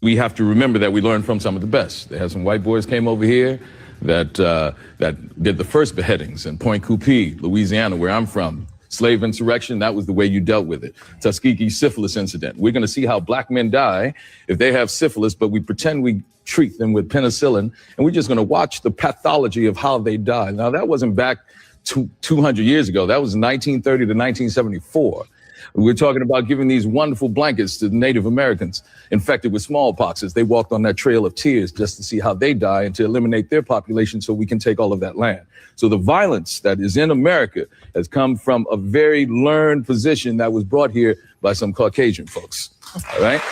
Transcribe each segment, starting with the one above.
we have to remember that we learned from some of the best. They had some white boys came over here that did the first beheadings in Point Coupee, Louisiana, where I'm from. Slave insurrection, that was the way you dealt with it. Tuskegee syphilis incident. We're going to see how black men die if they have syphilis, but we pretend we treat them with penicillin, and we're just going to watch the pathology of how they die. Now, that wasn't back 200 years ago. That was 1930 to 1974. We're talking about giving these wonderful blankets to the Native Americans infected with smallpox as they walked on that trail of tears just to see how they die and to eliminate their population so we can take all of that land. So the violence that is in America has come from a very learned position that was brought here by some Caucasian folks. All right?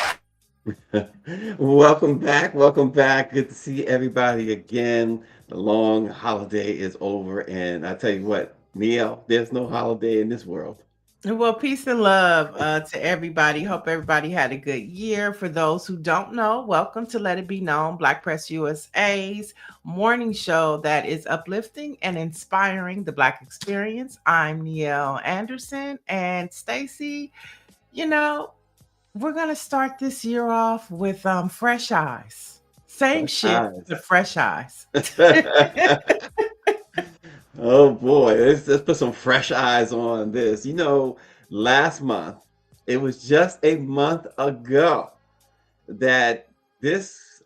Welcome back. Welcome back. Good to see everybody again. The long holiday is over. And I tell you what, Neil, there's no holiday in this world. Well, peace and love to everybody. Hope everybody had a good year. For those who don't know, welcome to Let It Be Known, Black Press USA's morning show that is uplifting and inspiring the Black experience. I'm Niele Anderson, and Stacey, you know, we're going to start this year off with fresh eyes. Same shit, but fresh eyes. Oh boy, let's put some fresh eyes on this. You know, last month, it was just a month ago that this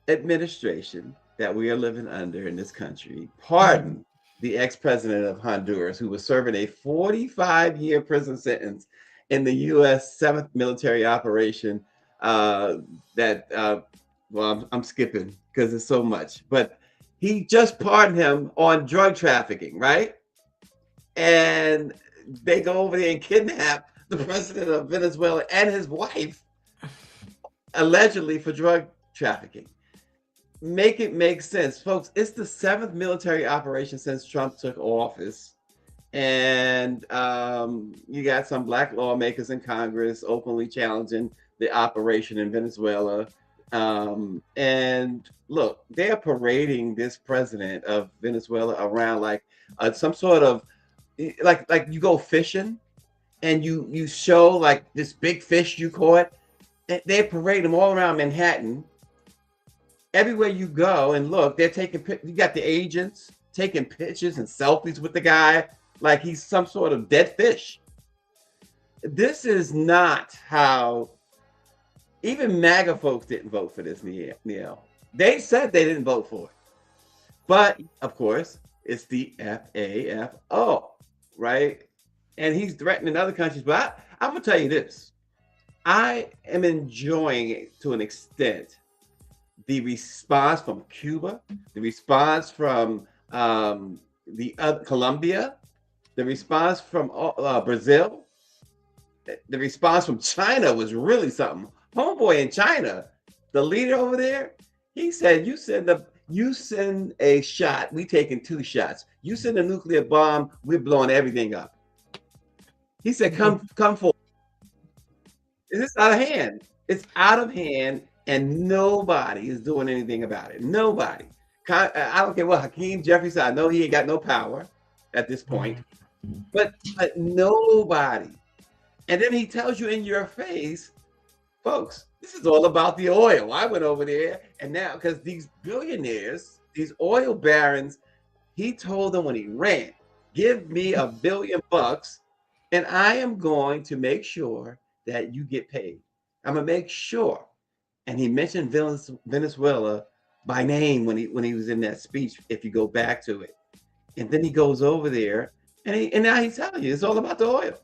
administration that we are living under in this country pardoned the ex-president of Honduras, who was serving a 45-year prison sentence in the U.S. 7th military operation well, I'm skipping because it's so much, but he just pardoned him on drug trafficking, right? And they go over there and kidnap the president of Venezuela and his wife, allegedly for drug trafficking. Make it make sense, folks. It's the 7th military operation since Trump took office. And you got some black lawmakers in Congress openly challenging the operation in Venezuela. And look, they're parading this president of Venezuela around like some sort of like you go fishing and you show like this big fish you caught. And they parade them all around Manhattan. Everywhere you go and look, they're taking, you got the agents taking pictures and selfies with the guy like he's some sort of dead fish. This is not how. Even MAGA folks didn't vote for this, Neil. They said they didn't vote for it. But, of course, it's the FAFO, right? And he's threatening other countries. But I'm going to tell you this. I am enjoying, to an extent, the response from Cuba, the response from Colombia, the response from Brazil, the response from China was really something. Homeboy in China, the leader over there, he said, you send a shot, we taking 2 shots. You send a nuclear bomb, we're blowing everything up. He said, come forward. It's out of hand. It's out of hand, and nobody is doing anything about it. Nobody. I don't care what Hakeem Jeffries said. I know he ain't got no power at this point, but nobody. And then he tells you in your face, folks, this is all about the oil. I went over there, and now, because these billionaires, these oil barons, he told them when he ran, give me $1 billion, and I am going to make sure that you get paid. I'm gonna make sure. And he mentioned Venezuela by name when he was in that speech, if you go back to it. And then he goes over there, and now he's telling you it's all about the oil.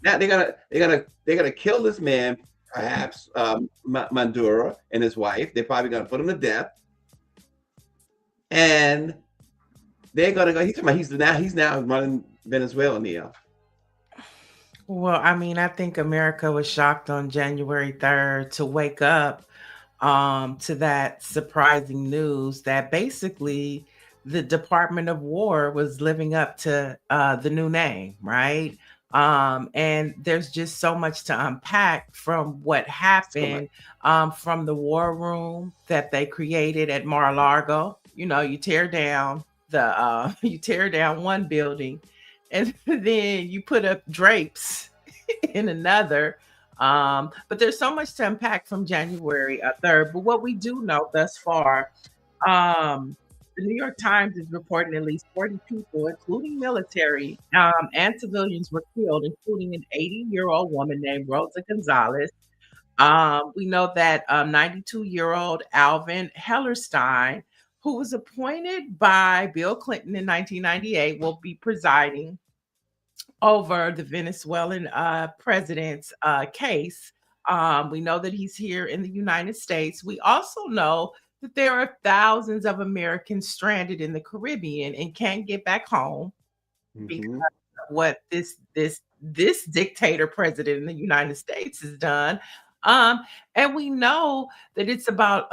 Now they're gonna kill this man. Perhaps Maduro and his wife, they're probably going to put him to death, and they're going to go. He's now running Venezuela, Neil. Well, I mean, I think America was shocked on January 3rd to wake up to that surprising news that basically the Department of War was living up to the new name, right? And there's just so much to unpack from what happened from the war room that they created at Mar-a-Lago. You know, you tear down one building, and then you put up drapes in another. But there's so much to unpack from January 3rd. But what we do know thus far, um, the New York Times is reporting at least 40 people, including military and civilians, were killed, including an 80-year-old woman named Rosa Gonzalez. We know that 92-year-old Alvin Hellerstein, who was appointed by Bill Clinton in 1998, will be presiding over the Venezuelan president's case. We know that he's here in the United States. We also know that there are thousands of Americans stranded in the Caribbean and can't get back home because Mhm. of what this dictator president in the United States has done. And we know that it's about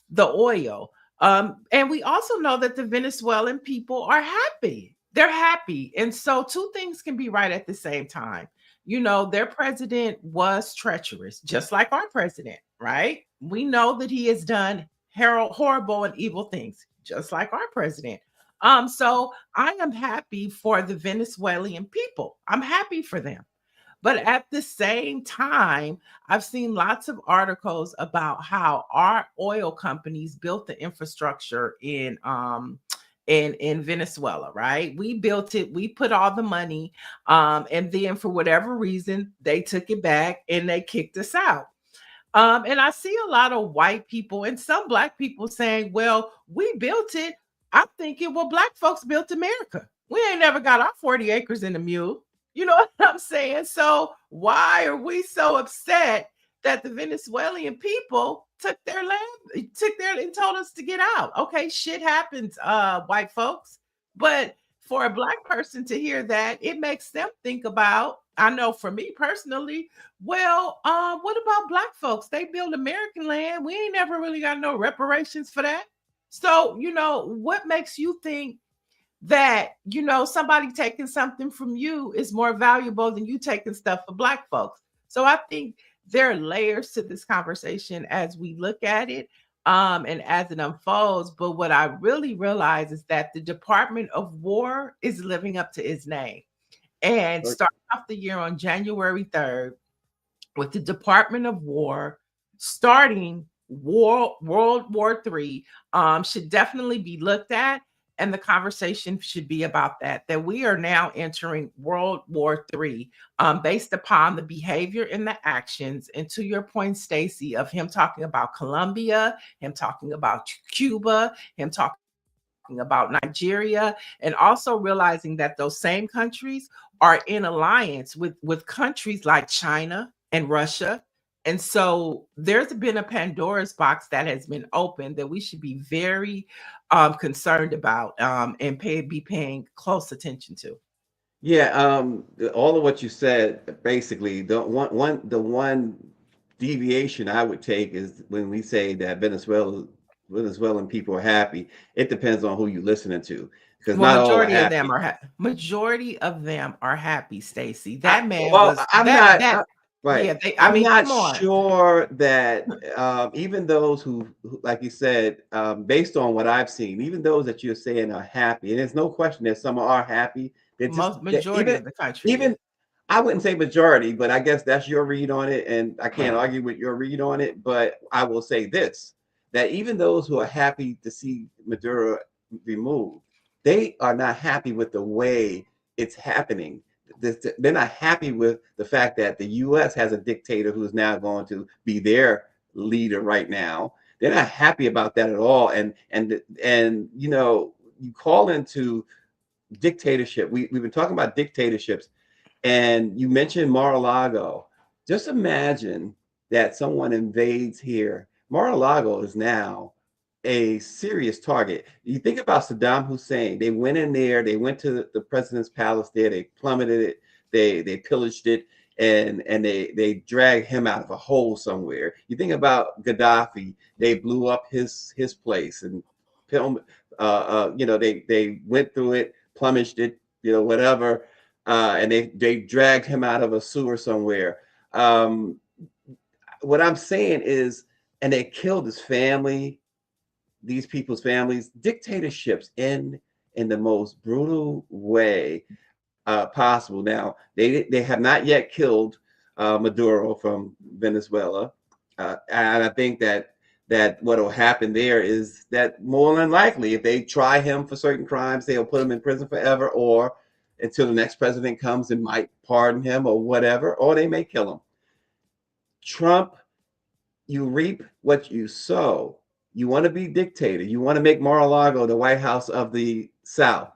the oil. And we also know that the Venezuelan people are happy. They're happy. And so two things can be right at the same time. You know, their president was treacherous, just like our president, right? We know that he has done horrible and evil things, just like our president. So I am happy for the Venezuelan people. I'm happy for them. But at the same time, I've seen lots of articles about how our oil companies built the infrastructure in Venezuela, right? We built it, we put all the money, and then for whatever reason, they took it back and they kicked us out. And I see a lot of white people and some black people saying, well, we built it. I'm thinking, well, black folks built America. We ain't never got our 40 acres in a mule. You know what I'm saying? So why are we so upset that the Venezuelan people took their land, took their and told us to get out? Okay, shit happens, white folks. But for a black person to hear that, it makes them think about, I know for me personally, well, what about black folks? They build American land. We ain't never really got no reparations for that. So, you know, what makes you think that, you know, somebody taking something from you is more valuable than you taking stuff for black folks? So I think there are layers to this conversation as we look at it, and as it unfolds. But what I really realize is that the Department of War is living up to its name. And Right. starting off the year on January 3rd, with the Department of War starting World War III, should definitely be looked at. And the conversation should be about that we are now entering World War III, based upon the behavior and the actions. And to your point, Stacey, of him talking about Colombia, him talking about Cuba, him talking about Nigeria, and also realizing that those same countries are in alliance with countries like China and Russia. And so there's been a Pandora's box that has been opened that we should be very concerned about, and be paying close attention to. Yeah, all of what you said, basically, the one deviation I would take is when we say that Venezuelan people are happy. It depends on who you're listening to, because Well, not all are happy. majority of them are happy, Stacey. That man Well, was I'm that not that right. yeah, they, I I'm mean, not come on. sure that even those like you said, based on what I've seen, even those that you're saying are happy, and there's no question that some are happy. They're just Most majority of the country is. even I wouldn't say majority, but I guess that's your read on it, and I can't argue with your read on it. But I will say this: that even those who are happy to see Maduro removed, they are not happy with the way it's happening. They're not happy with the fact that the U.S. has a dictator who's now going to be their leader right now. They're not happy about that at all. And you know, you call into dictatorship. We've been talking about dictatorships, and you mentioned Mar-a-Lago. Just imagine that someone invades here. Mar-a-Lago is now a serious target. You think about Saddam Hussein. They went in there, they went to the president's palace there, they plummeted it, they pillaged it, and they dragged him out of a hole somewhere. You think about Gaddafi, they blew up his place and you know, they went through it, plunged it, you know, whatever, and they dragged him out of a sewer somewhere. Um, what I'm saying is, and they killed his family, these people's families. Dictatorships in the most brutal way possible. Now they have not yet killed Maduro from Venezuela. And I think that what will happen there is that more than likely, if they try him for certain crimes, they'll put him in prison forever, or until the next president comes and might pardon him or whatever, or they may kill him. Trump, you reap what you sow. You want to be dictator. You want to make Mar-a-Lago the White House of the South.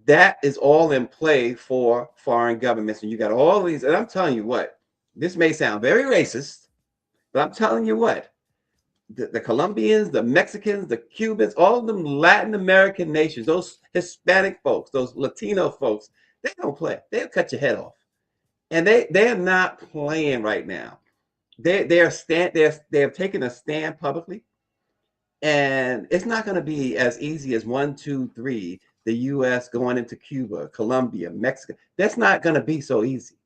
That is all in play for foreign governments. And you got all these, and I'm telling you what, this may sound very racist, but I'm telling you what, the Colombians, the Mexicans, the Cubans, all of them Latin American nations, those Hispanic folks, those Latino folks, they don't play. They'll cut your head off. And they are not playing right now. They have taken a stand publicly, and it's not going to be as easy as 1, 2, 3. The U.S. going into Cuba, Colombia, Mexico. That's not going to be so easy.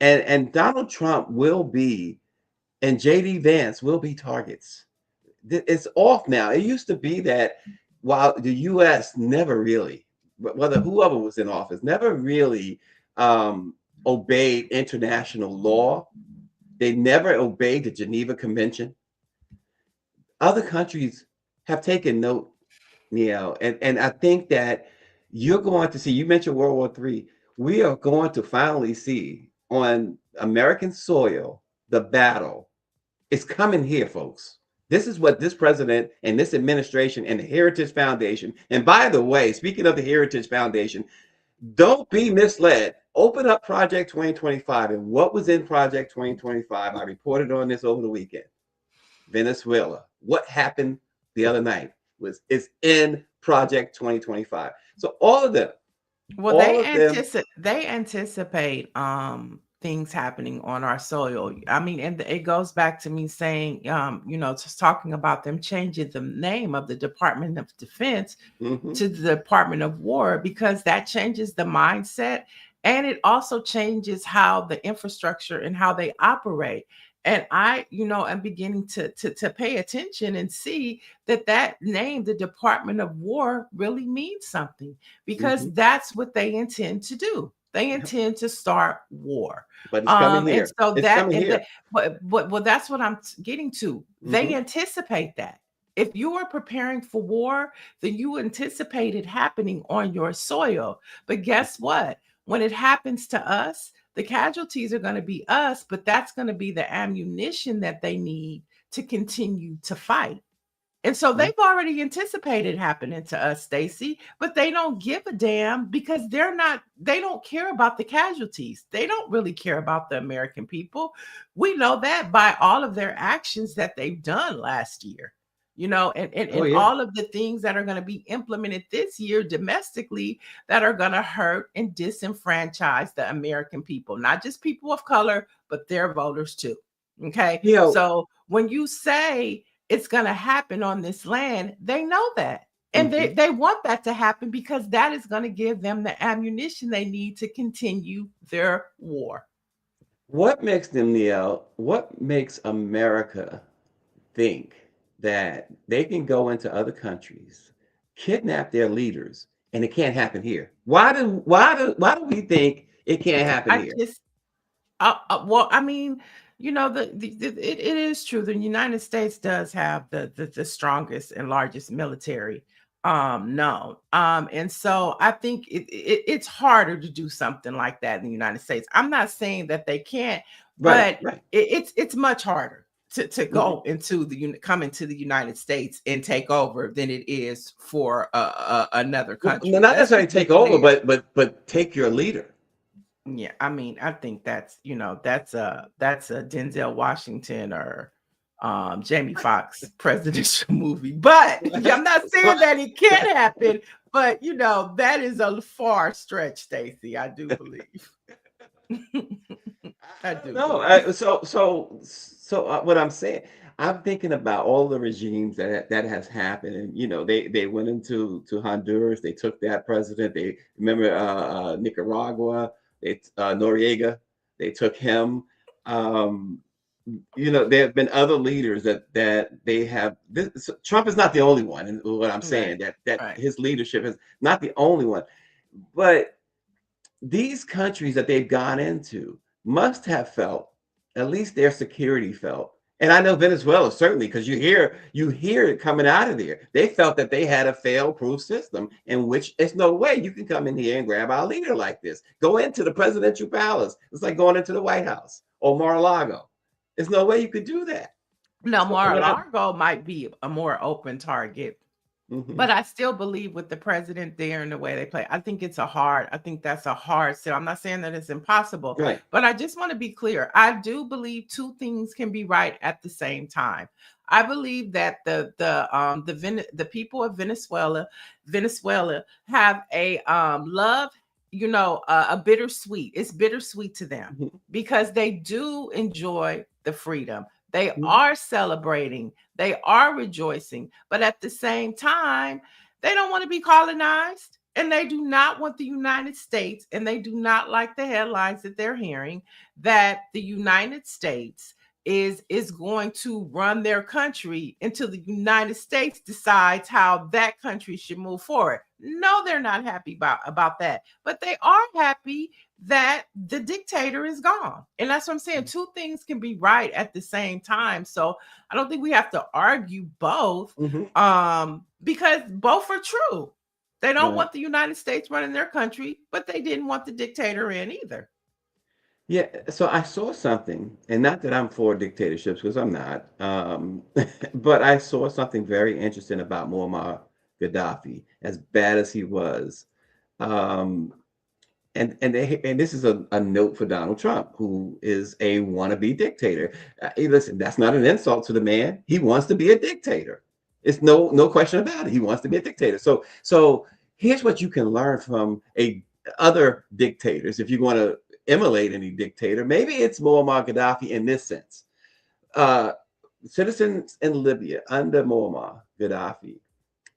And Donald Trump will be, and J.D. Vance will be targets. It's off now. It used to be that while the U.S. never really, whether whoever was in office, never really obeyed international law. They never obeyed the Geneva Convention. Other countries have taken note, and I think that you're going to see, you mentioned World War III. We are going to finally see on American soil the battle. It's coming here, folks. This is what this president and this administration and the Heritage Foundation, and by the way, speaking of the Heritage Foundation, don't be misled. Open up Project 2025, and what was in Project 2025? I reported on this over the weekend. Venezuela. What happened the other night is in Project 2025. So all of them. Well, they anticipate things happening on our soil. I mean, and it goes back to me saying, just talking about them changing the name of the Department of Defense to the Department of War, because that changes the mindset, and it also changes how the infrastructure and how they operate. And I, am beginning to pay attention and see that name, the Department of War, really means something, because that's what they intend to do. They intend to start war. But it's coming here. And so it's coming here. Well, that's what I'm getting to. They anticipate that. If you are preparing for war, then you anticipate it happening on your soil. But guess what? When it happens to us, the casualties are going to be us, but that's going to be the ammunition that they need to continue to fight. And so they've already anticipated happening to us, Stacey, but they don't give a damn, because they don't care about the casualties. They don't really care about the American people. We know that by all of their actions that they've done last year, and all of the things that are going to be implemented this year domestically that are going to hurt and disenfranchise the American people, not just people of color, but their voters too. Okay. So when you say it's going to happen on this land, they know that. And they want that to happen, because that is going to give them the ammunition they need to continue their war. What makes them, what makes America think that they can go into other countries, kidnap their leaders, and it can't happen here? Why do we think it can't happen here? Well, I mean, it is true. The United States does have the strongest and largest military known. And so I think it's harder to do something like that in the United States. I'm not saying that they can't, but it's much harder to go come into the United States and take over than it is for another country. Well, not necessarily take over, but take your leader. Yeah, I mean, I think that's a Denzel Washington or Jamie Foxx presidential movie. But I'm not saying that it can't happen, but that is a far stretch, Stacey. I do believe. I do. No, so what I'm saying, I'm thinking about all the regimes that has happened, and they went into Honduras, they took that president. They remember Nicaragua. Noriega, they took him. There have been other leaders that they have. Trump is not the only one, and what I'm saying that his leadership is not the only one, but these countries that they've gone into, must have felt, at least their security felt. And I know Venezuela certainly, because you hear it coming out of there. They felt that they had a fail-proof system in which there's no way you can come in here and grab our leader like this. Go into the presidential palace. It's like going into the White House or Mar-a-Lago. There's no way you could do that. No, So what I Mar-a-Lago might be a more open target. Mhm. But I still believe with the president there and the way they play, I think that's a hard sell. I'm not saying that it's impossible, Right. but I just want to be clear. I do believe two things can be right at the same time. I believe that the people of Venezuela have a love, a bittersweet. It's bittersweet to them Mhm. because they do enjoy the freedom. They Mhm. are celebrating, they are rejoicing, but at the same time, they don't want to be colonized and they do not want the United States, and they do not like the headlines that they're hearing that the United States is going to run their country until the United States decides how that country should move forward. No, they're not happy about that, but they are happy that the dictator is gone. And that's what I'm saying. Two things can be right at the same time. So I don't think we have to argue both, Mhm. because both are true. They don't Right. want the United States running their country, but they didn't want the dictator in either. Yeah, so I saw something, and not that I'm for dictatorships because I'm not, but I saw something very interesting about Muammar Gaddafi, as bad as he was. Um, and this is a note for Donald Trump, who is a wannabe dictator. Hey, listen, that's not an insult to the man. He wants to be a dictator. It's no question about it. He wants to be a dictator. So here's what you can learn from a other dictators. If you want to emulate any dictator, maybe it's Muammar Gaddafi in this sense. Uh, Citizens in Libya under Muammar Gaddafi,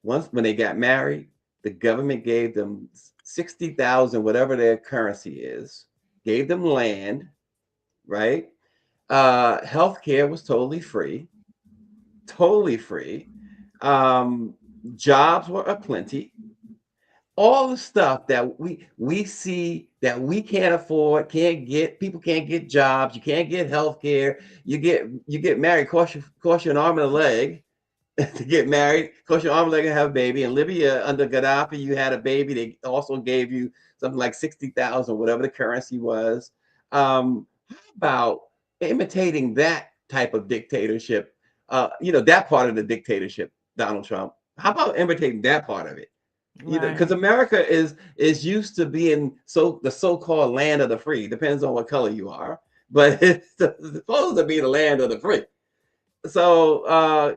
once when they got married, the government gave them 60,000, whatever their currency is, gave them land, right? Healthcare was totally free, totally free. Um, Jobs were aplenty. All the stuff that we see that we can't afford, can't get, people can't get jobs, you can't get healthcare, you get married, cost you an arm and a leg to get married, cost your arm and leg and have a baby. In Libya under Gaddafi, you had a baby. They also gave you something like 60,000, whatever the currency was. How about imitating that type of dictatorship? That part of the dictatorship, Donald Trump. How about imitating that part of it? Because Right. America is used to being the so-called land of the free. Depends on what color you are, but it's supposed to be the land of the free. So,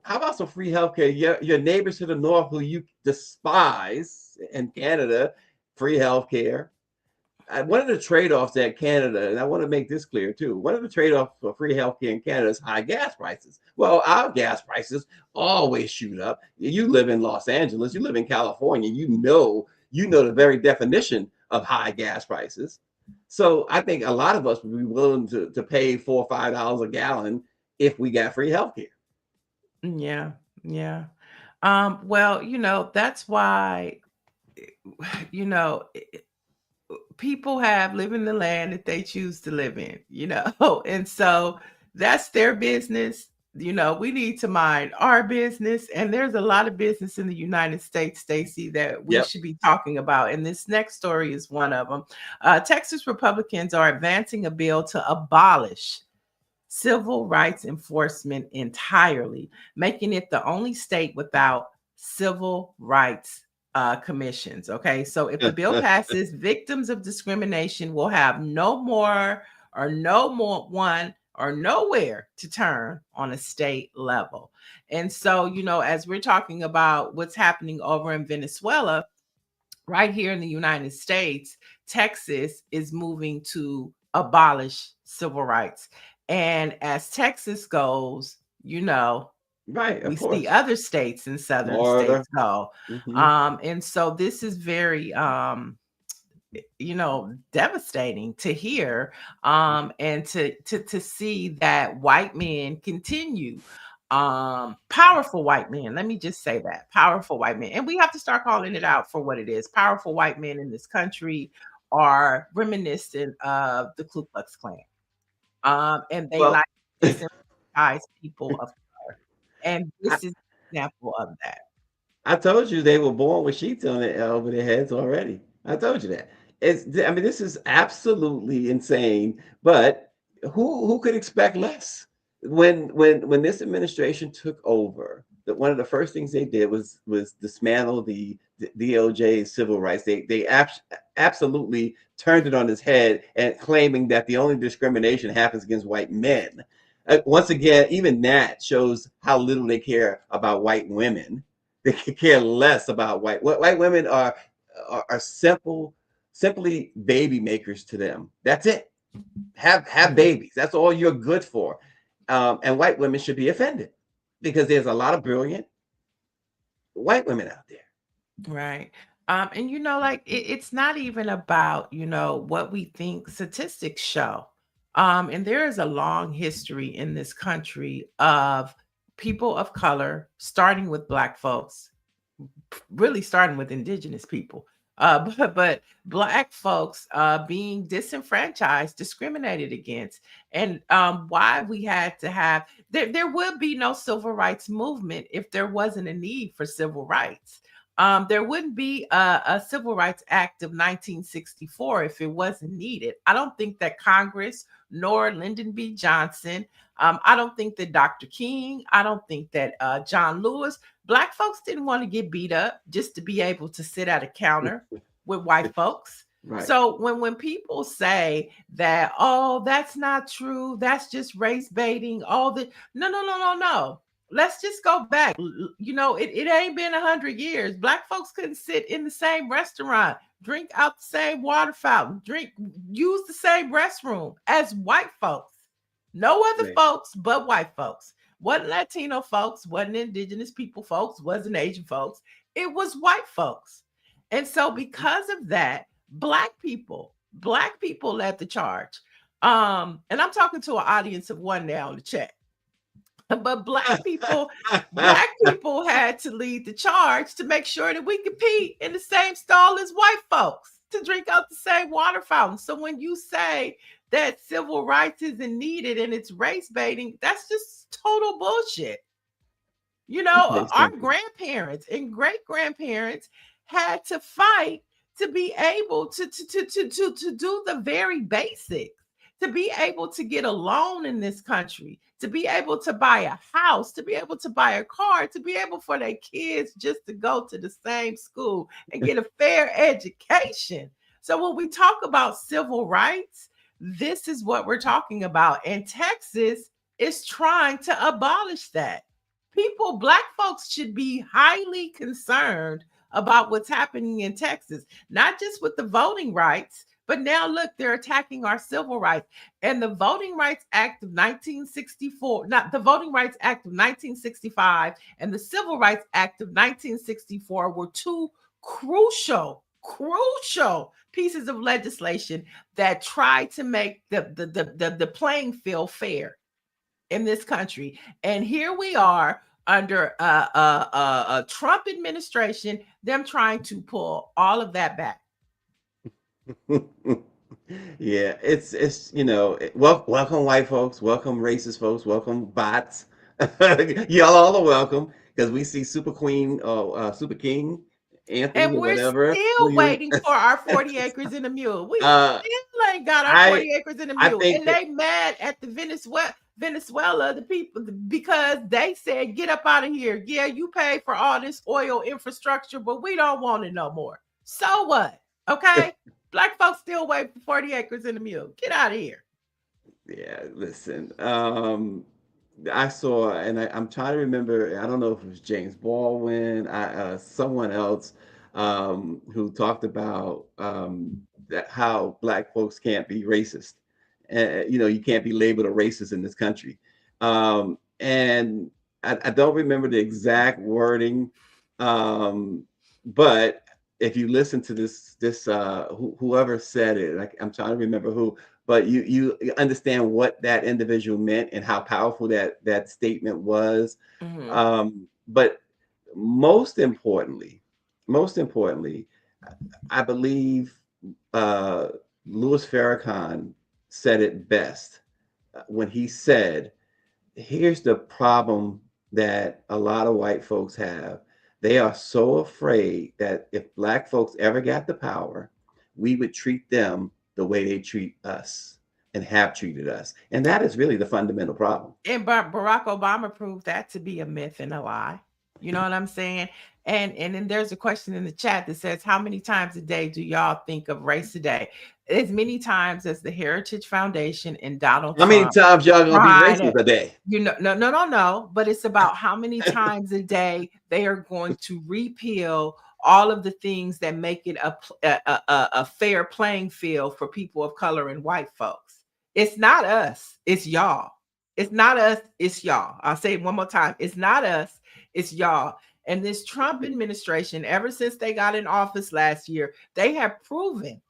how about some free healthcare? Your neighbors to the north, who you despise in Canada, free healthcare. One of the trade-offs that Canada, and I want to make this clear too, one of the trade-offs for free healthcare in Canada is high gas prices. Well, our gas prices always shoot up. You live in Los Angeles, you live in California, you know the very definition of high gas prices. So I think a lot of us would be willing to pay $4 or $5 a gallon if we got free healthcare. Yeah. Yeah. Well, that's why, you know, people have live in the land that they choose to live in, and so that's their business. We need to mind our business, and there's a lot of business in the United States, Stacy, that we Yep. should be talking about, and this next story is one of them. Texas Republicans are advancing a bill to abolish civil rights enforcement entirely, making it the only state without civil rights commissions. Okay, so if the bill passes, victims of discrimination will have no more one or nowhere to turn on a state level. And so, as we're talking about what's happening over in Venezuela, right here in the United States, Texas is moving to abolish civil rights. And as Texas goes, Right, of we see course. other states and southern Florida. states go. Mhm. And so this is very devastating to hear, and to see that white men continue, powerful white men, let me just say that, powerful white men, and we have to start calling it out for what it is. Powerful white men in this country are reminiscent of the Ku Klux Klan. And they Well, like to disenfranchise people of color. And I, this is an example of that. I told you they were born with sheets on their over their heads already. I told you that. I mean, this is absolutely insane. But who could expect less? When this administration took over, that one of the first things they did was dismantle the DOJ civil rights. Absolutely turned it on its head and claiming that the only discrimination happens against white men. Once again, even that shows how little they care about white women. They could care less about white women are simply baby makers to them. That's it. Have babies. That's all you're good for. And white women should be offended because there's a lot of brilliant white women out there. Right. And like it's not even about, what we think statistics show. And there is a long history in this country of people of color, starting with Black folks, really starting with indigenous people. But Black folks being disenfranchised, discriminated against, and why we had to have there would be no civil rights movement if there wasn't a need for civil rights. There wouldn't be a Civil Rights Act of 1964 if it wasn't needed. I don't think that Congress nor Lyndon B. Johnson, I don't think that Dr. King, I don't think that John Lewis, Black folks didn't want to get beat up just to be able to sit at a counter with white folks. Right. So when people say that, oh, that's not true, that's just race baiting, all the no. Let's just go back. It ain't been 100 years. Black folks couldn't sit in the same restaurant, drink out the same water fountain, use the same restroom as white folks. No other Right. folks but white folks. Wasn't Latino folks, wasn't indigenous people folks, wasn't Asian folks. It was white folks. And so because of that, black people led the charge. And I'm talking to an audience of one now in the chat. But black people had to lead the charge to make sure that we compete in the same stall as white folks to drink out the same water fountain. So when you say that civil rights isn't needed and it's race baiting, that's just total bullshit. Okay, Our simple. grandparents and great grandparents had to fight to be able to do the very basics, to be able to get a loan in this country, to be able to buy a house, to be able to buy a car, to be able for their kids just to go to the same school and get a fair education. So when we talk about civil rights, this is what we're talking about. And Texas is trying to abolish that. Black folks should be highly concerned about what's happening in Texas, not just with the voting rights, but now look, they're attacking our civil rights. And the Voting Rights Act of 1964, not the Voting Rights Act of 1965 and the Civil Rights Act of 1964 were two crucial pieces of legislation that tried to make the playing field fair in this country. And here we are under a Trump administration, them trying to pull all of that back. Yeah, it's welcome white folks, welcome racist folks, welcome bots. Y'all all are welcome because we see Super Queen or Super King Anthony And or we're whatever. still waiting for our 40 acres and a mule. We uh, still ain't got our I 40 acres and a I mule. think And that they mad at the Venezuela, the people, because they said, get up out of here. Yeah, you pay for all this oil infrastructure, but we don't want it no more. So what? Okay. Black folks still wait for 40 acres and a mule. Get out of here. yeah, listen. I saw, and I'm trying to remember. I don't know if it was James Baldwin, someone else, who talked about that how black folks can't be racist, and you can't be labeled a racist in this country. And I don't remember the exact wording, but if you listen to whoever said it, I'm trying to remember who, but you understand what that individual meant and how powerful that statement was. But most importantly, I believe Louis Farrakhan said it best when he said, here's the problem that a lot of white folks have. They are so afraid that if black folks ever got the power, we would treat them the way they treat us and have treated us. And that is really the fundamental problem. And Barack Obama proved that to be a myth and a lie. You know what I'm saying? And then there's a question in the chat that says, how many times a day do y'all think of race today? As many times as the Heritage Foundation and Donald How many Trump times y'all gonna be trying racist to, a day? no. But it's about how many times a day they are going to repeal all of the things that make it a fair playing field for people of color and white folks. It's not us, it's y'all. It's not us, it's y'all. I'll say it one more time. It's not us, it's y'all. And this Trump administration, ever since they got in office last year, they have proven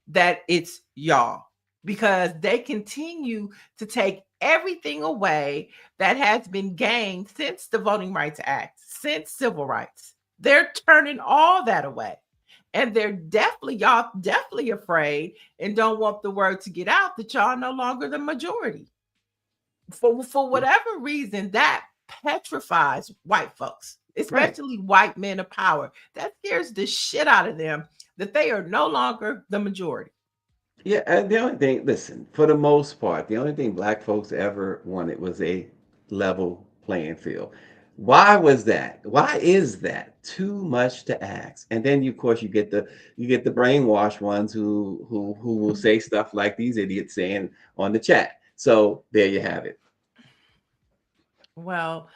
that it's y'all, because they continue to take everything away that has been gained since the Voting Rights Act, since civil rights. They're turning all that away. And y'all definitely afraid and don't want the word to get out that y'all no longer the majority. For whatever reason, that petrifies white folks, especially white men of power. That scares the shit out of them that they are no longer the majority. Yeah, and the only thing, listen, for the most part, the only thing black folks ever wanted was a level playing field. Why was that? Why is that too much to ask? And then, of course, you get the brainwashed ones who will say stuff like these idiots saying on the chat. So there you have it. Well,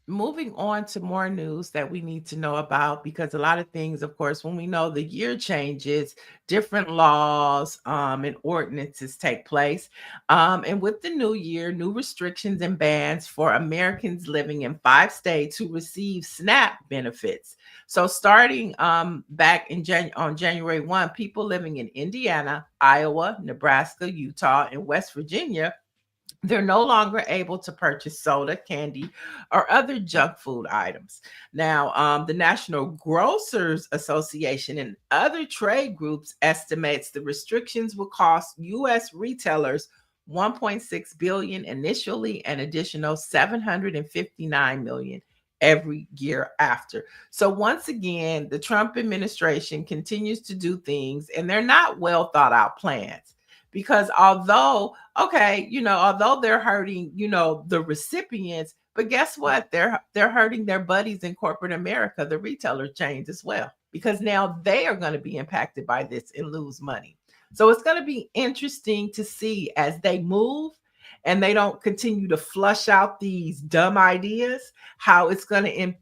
moving on to more news that we need to know about, because a lot of things, of course, when we know the year changes, different laws and ordinances take place. And with the new year, new restrictions and bans for Americans living in 5 states who receive SNAP benefits. So starting back on January 1, people living in Indiana, Iowa, Nebraska, Utah, and West Virginia, they're no longer able to purchase soda, candy, or other junk food items. Now, the National Grocers Association and other trade groups estimates the restrictions will cost U.S. retailers $1.6 billion initially, and additional $759 million every year after. So once again, the Trump administration continues to do things, and they're not well thought out plans. Because although they're hurting, the recipients, but guess what? They're hurting their buddies in corporate America, the retailer chains as well, because now they are going to be impacted by this and lose money. So it's going to be interesting to see as they move and they don't continue to flush out these dumb ideas, how it's going to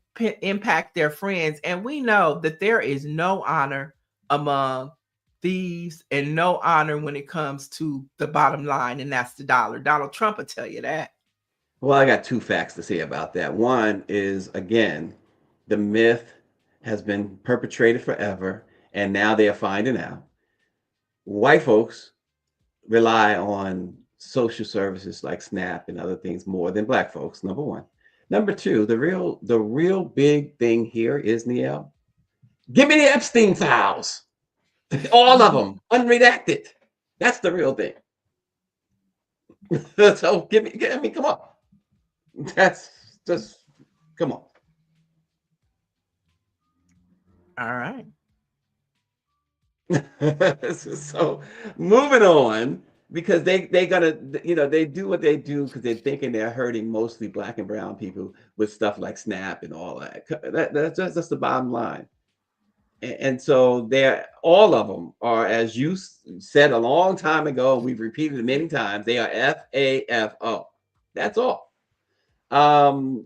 impact their friends. And we know that there is no honor among thieves and no honor when it comes to the bottom line, and that's the dollar. Donald Trump will tell you that. Well, I got 2 facts to say about that. One is, again, the myth has been perpetrated forever, and now they are finding out. White folks rely on social services like SNAP and other things more than black folks, number one. Number two, the real big thing here is, Niele, give me the Epstein files. All of them, unredacted. That's the real thing. So come on. That's just, come on. All right. So moving on, because they do what they do because they're thinking they're hurting mostly black and brown people with stuff like SNAP and all that. That's the bottom line. And so all of them are, as you said a long time ago, we've repeated it many times, they are FAFO. That's all. The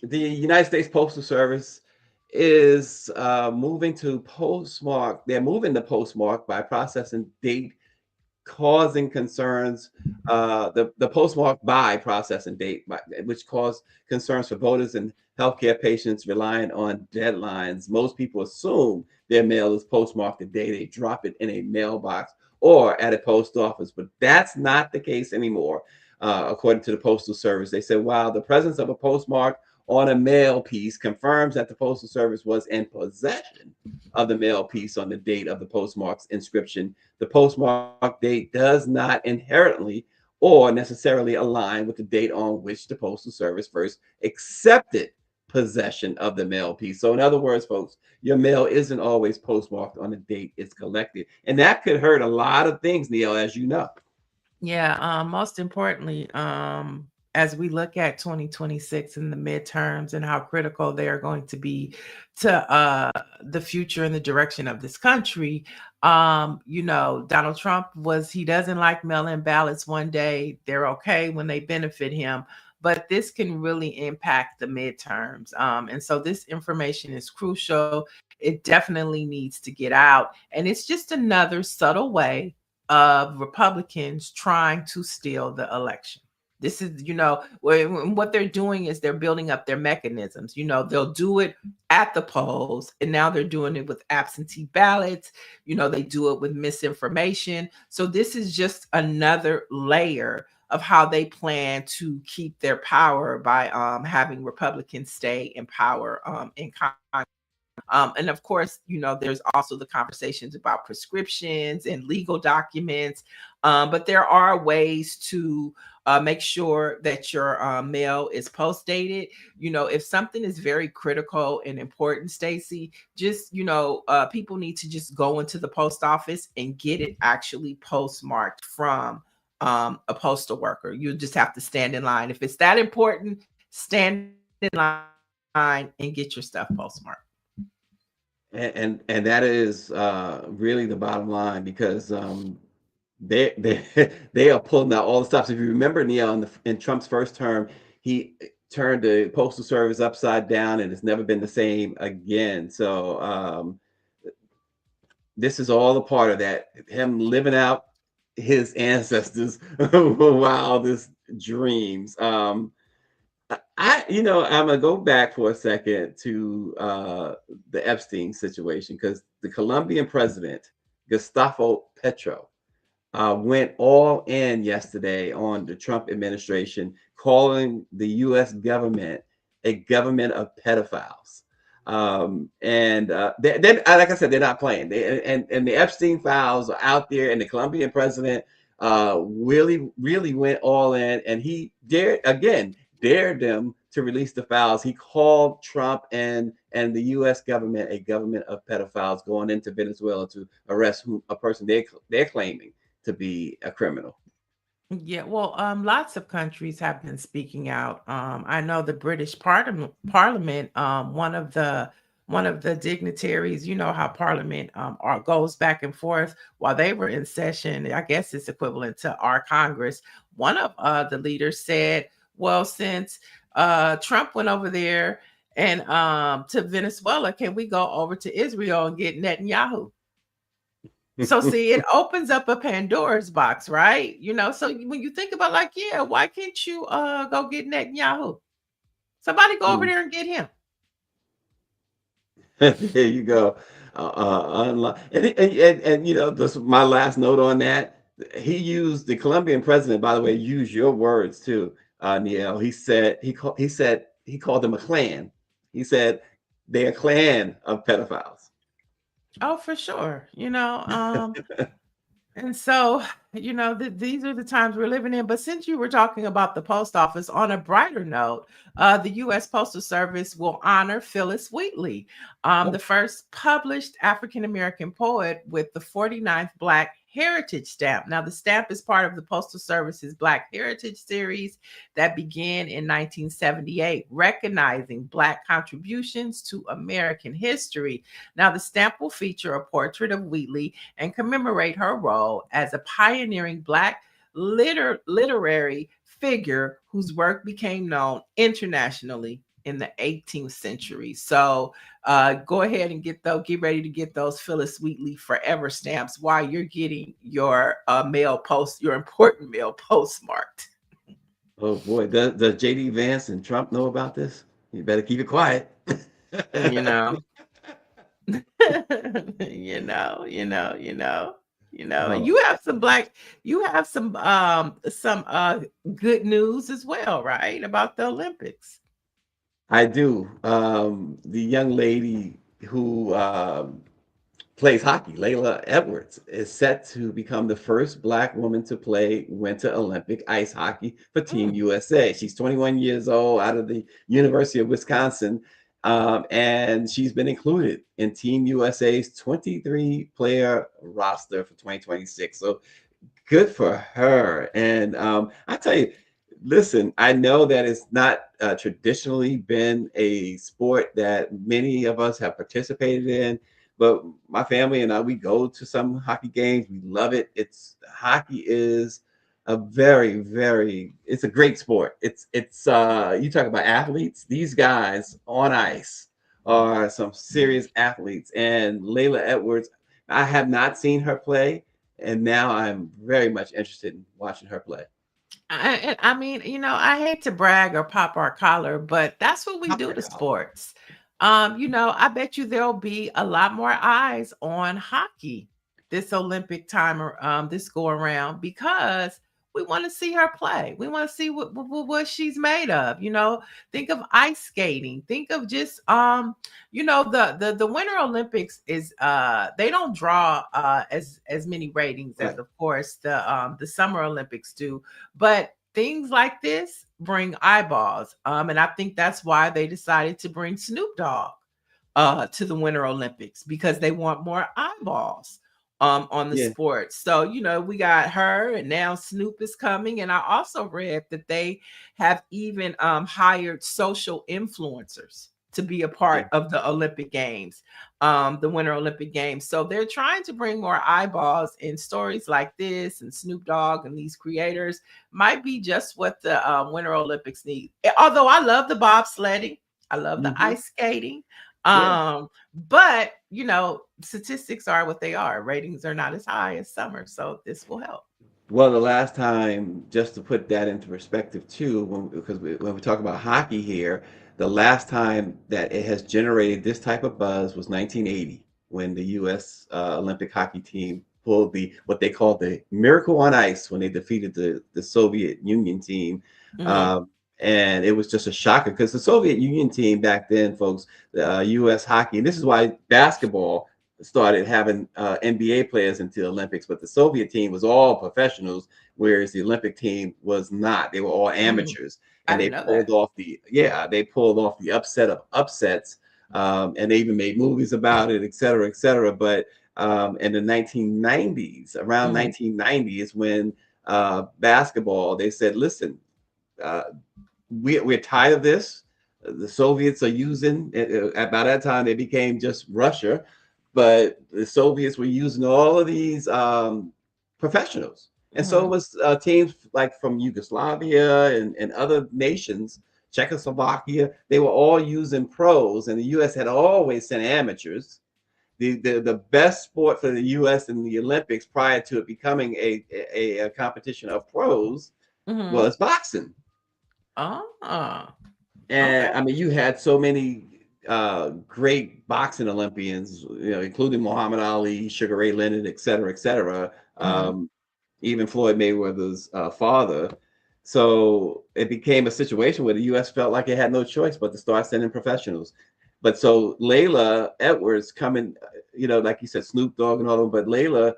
United States Postal Service is moving to postmark. They're moving the postmark by processing date, causing concerns. The postmark by processing date, which caused concerns for voters and healthcare patients relying on deadlines. Most people assume their mail is postmarked the day they drop it in a mailbox or at a post office, but that's not the case anymore. According to the Postal Service, they said, while the presence of a postmark on a mail piece confirms that the Postal Service was in possession of the mail piece on the date of the postmark's inscription, the postmark date does not inherently or necessarily align with the date on which the Postal Service first accepted possession of the mail piece. So, in other words, folks, your mail isn't always postmarked on the date it's collected. And that could hurt a lot of things, Neil, as you know. Yeah, most importantly, as we look at 2026 and the midterms and how critical they are going to be to the future and the direction of this country, Donald Trump he doesn't like mail-in ballots one day. They're okay when they benefit him, but this can really impact the midterms. And so this information is crucial. It definitely needs to get out. And it's just another subtle way of Republicans trying to steal the election. This is, what they're doing is they're building up their mechanisms. They'll do it at the polls, and now they're doing it with absentee ballots. They do it with misinformation. So this is just another layer of how they plan to keep their power by having Republicans stay in power in Congress. And of course, there's also the conversations about prescriptions and legal documents. But there are ways to make sure that your mail is post dated. If something is very critical and important, Stacey, just, people need to just go into the post office and get it actually postmarked from a postal worker. You just have to stand in line. If it's that important, stand in line and get your stuff postmarked. And that is really the bottom line, because they are pulling out all the stops. If you remember, Neil, in Trump's first term, he turned the Postal Service upside down, and it's never been the same again. So this is all a part of that, him living out his ancestors' wildest dreams. I'm gonna go back for a second to the Epstein situation, because the Colombian president, Gustavo Petro, went all in yesterday on the Trump administration, calling the U.S. government a government of pedophiles. And then, like I said, they're not playing. And the Epstein files are out there, and the Colombian president really, really went all in, and he dared them to release the files. He called Trump and the U.S. government a government of pedophiles, going into Venezuela to arrest a person they're claiming to be a criminal. Yeah, well, lots of countries have been speaking out. I know the British Parliament, one of the dignitaries, how Parliament goes back and forth while they were in session. I guess it's equivalent to our Congress. One of the leaders said, well, since Trump went over there and to Venezuela, can we go over to Israel and get Netanyahu? So see, it opens up a Pandora's box, right? So when you think about, like, yeah, why can't you go get Netanyahu? Somebody go over there and get him. There you go. And this my last note on that. He used, the Colombian president, by the way, used your words too, Neil. He said he called them a clan. He said they're a clan of pedophiles. Oh, for sure. And so, these are the times we're living in. But since you were talking about the post office, on a brighter note, the U.S. Postal Service will honor Phyllis Wheatley, the first published African-American poet with the 49th Black Heritage Stamp. Now, the stamp is part of the Postal Service's Black Heritage Series that began in 1978, recognizing Black contributions to American history. Now, the stamp will feature a portrait of Wheatley and commemorate her role as a pioneering Black literary figure whose work became known internationally in the 18th century. So go ahead and get ready to get those Phyllis Wheatley Forever stamps while you're getting your your important mail postmarked. Oh boy, does JD Vance and Trump know about this? You better keep it quiet. you know. And you have some good news as well, right? About the Olympics. I do. The young lady who plays hockey. Layla Edwards is set to become the first Black woman to play Winter Olympic ice hockey for Team Mm. USA. She's 21 years old, out of the University of Wisconsin, and she's been included in Team USA's 23-player roster for 2026. So good for her. And I tell you, listen, I know that it's not traditionally been a sport that many of us have participated in, but my family and I, we go to some hockey games. We love it. It's hockey is a it's a great sport. It's you talk about athletes, these guys on ice are some serious athletes. And Layla Edwards, I have not seen her play, and now I'm very much interested in watching her play. I mean, I hate to brag or pop our collar, but that's what we Pop do her to collar. sports. I bet you there'll be a lot more eyes on hockey this Olympic time or this go around because we want to see her play. We want to see what she's made of. Think of ice skating. Think of just the Winter Olympics is they don't draw as many ratings as Right. of course the Summer Olympics do, but things like this bring eyeballs. And I think that's why they decided to bring Snoop Dogg to the Winter Olympics because they want more eyeballs on the Yeah. sport. So, we got her and now Snoop is coming. And I also read that they have even hired social influencers to be a Yeah. part of the Olympic Games, the Winter Olympic Games. So they're trying to bring more eyeballs in stories like this, and Snoop Dogg and these creators might be just what the Winter Olympics need. Although I love the bobsledding, I love the Hmm. ice skating. Yeah. But statistics are what they are. Ratings are not as high as summer, so this will help. Well, the last time, just to put that into perspective too, when we talk about hockey here, the last time that it has generated this type of buzz was 1980, when the U.S. Olympic hockey team pulled what they called the Miracle on Ice when they defeated the Soviet Union team. Mhm. Um, and it was just a shocker because the Soviet Union team back then, folks, the U.S. hockey, and this is why basketball started having NBA players into the Olympics, but the Soviet team was all professionals, whereas the Olympic team was not. They were all Mhm. amateurs, I and they didn't know that. pulled off they pulled off the upset of upsets, and they even made movies about it, et cetera, et cetera. But in the 1990s, around Mhm. 1990 is when basketball, they said, listen, uh, we're tired of this. The Soviets are using, by that time, they became just Russia, but the Soviets were using all of these professionals. And so it Mhm. was teams like from Yugoslavia and other nations, Czechoslovakia, they were all using pros, and the US had always sent amateurs. The best sport for the US in the Olympics prior to it becoming a competition of pros Mhm. was boxing. Ah, And okay. I mean, you had so many great boxing Olympians, including Muhammad Ali, Sugar Ray Leonard, et cetera, et cetera. Mhm. Even Floyd Mayweather's father. So it became a situation where the U.S. felt like it had no choice but to start sending professionals. But so Layla Edwards coming, like you said, Snoop Dogg and all of them, but Layla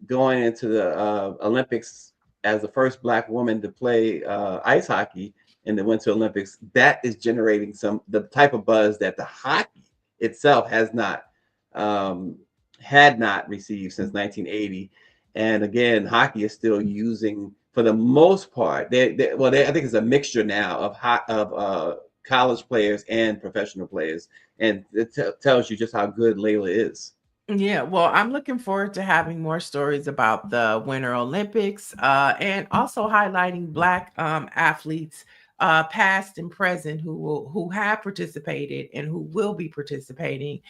going into the Olympics as the first Black woman to play ice hockey in the Winter Olympics, that is generating the type of buzz that the hockey itself um, had not received since 1980. And again, hockey is still using, for the most part, I think it's a mixture now of college players and professional players, and it tells you just how good Layla is. Yeah, well, I'm looking forward to having more stories about the Winter Olympics and also highlighting Black athletes, past and present, who have participated and who will be participating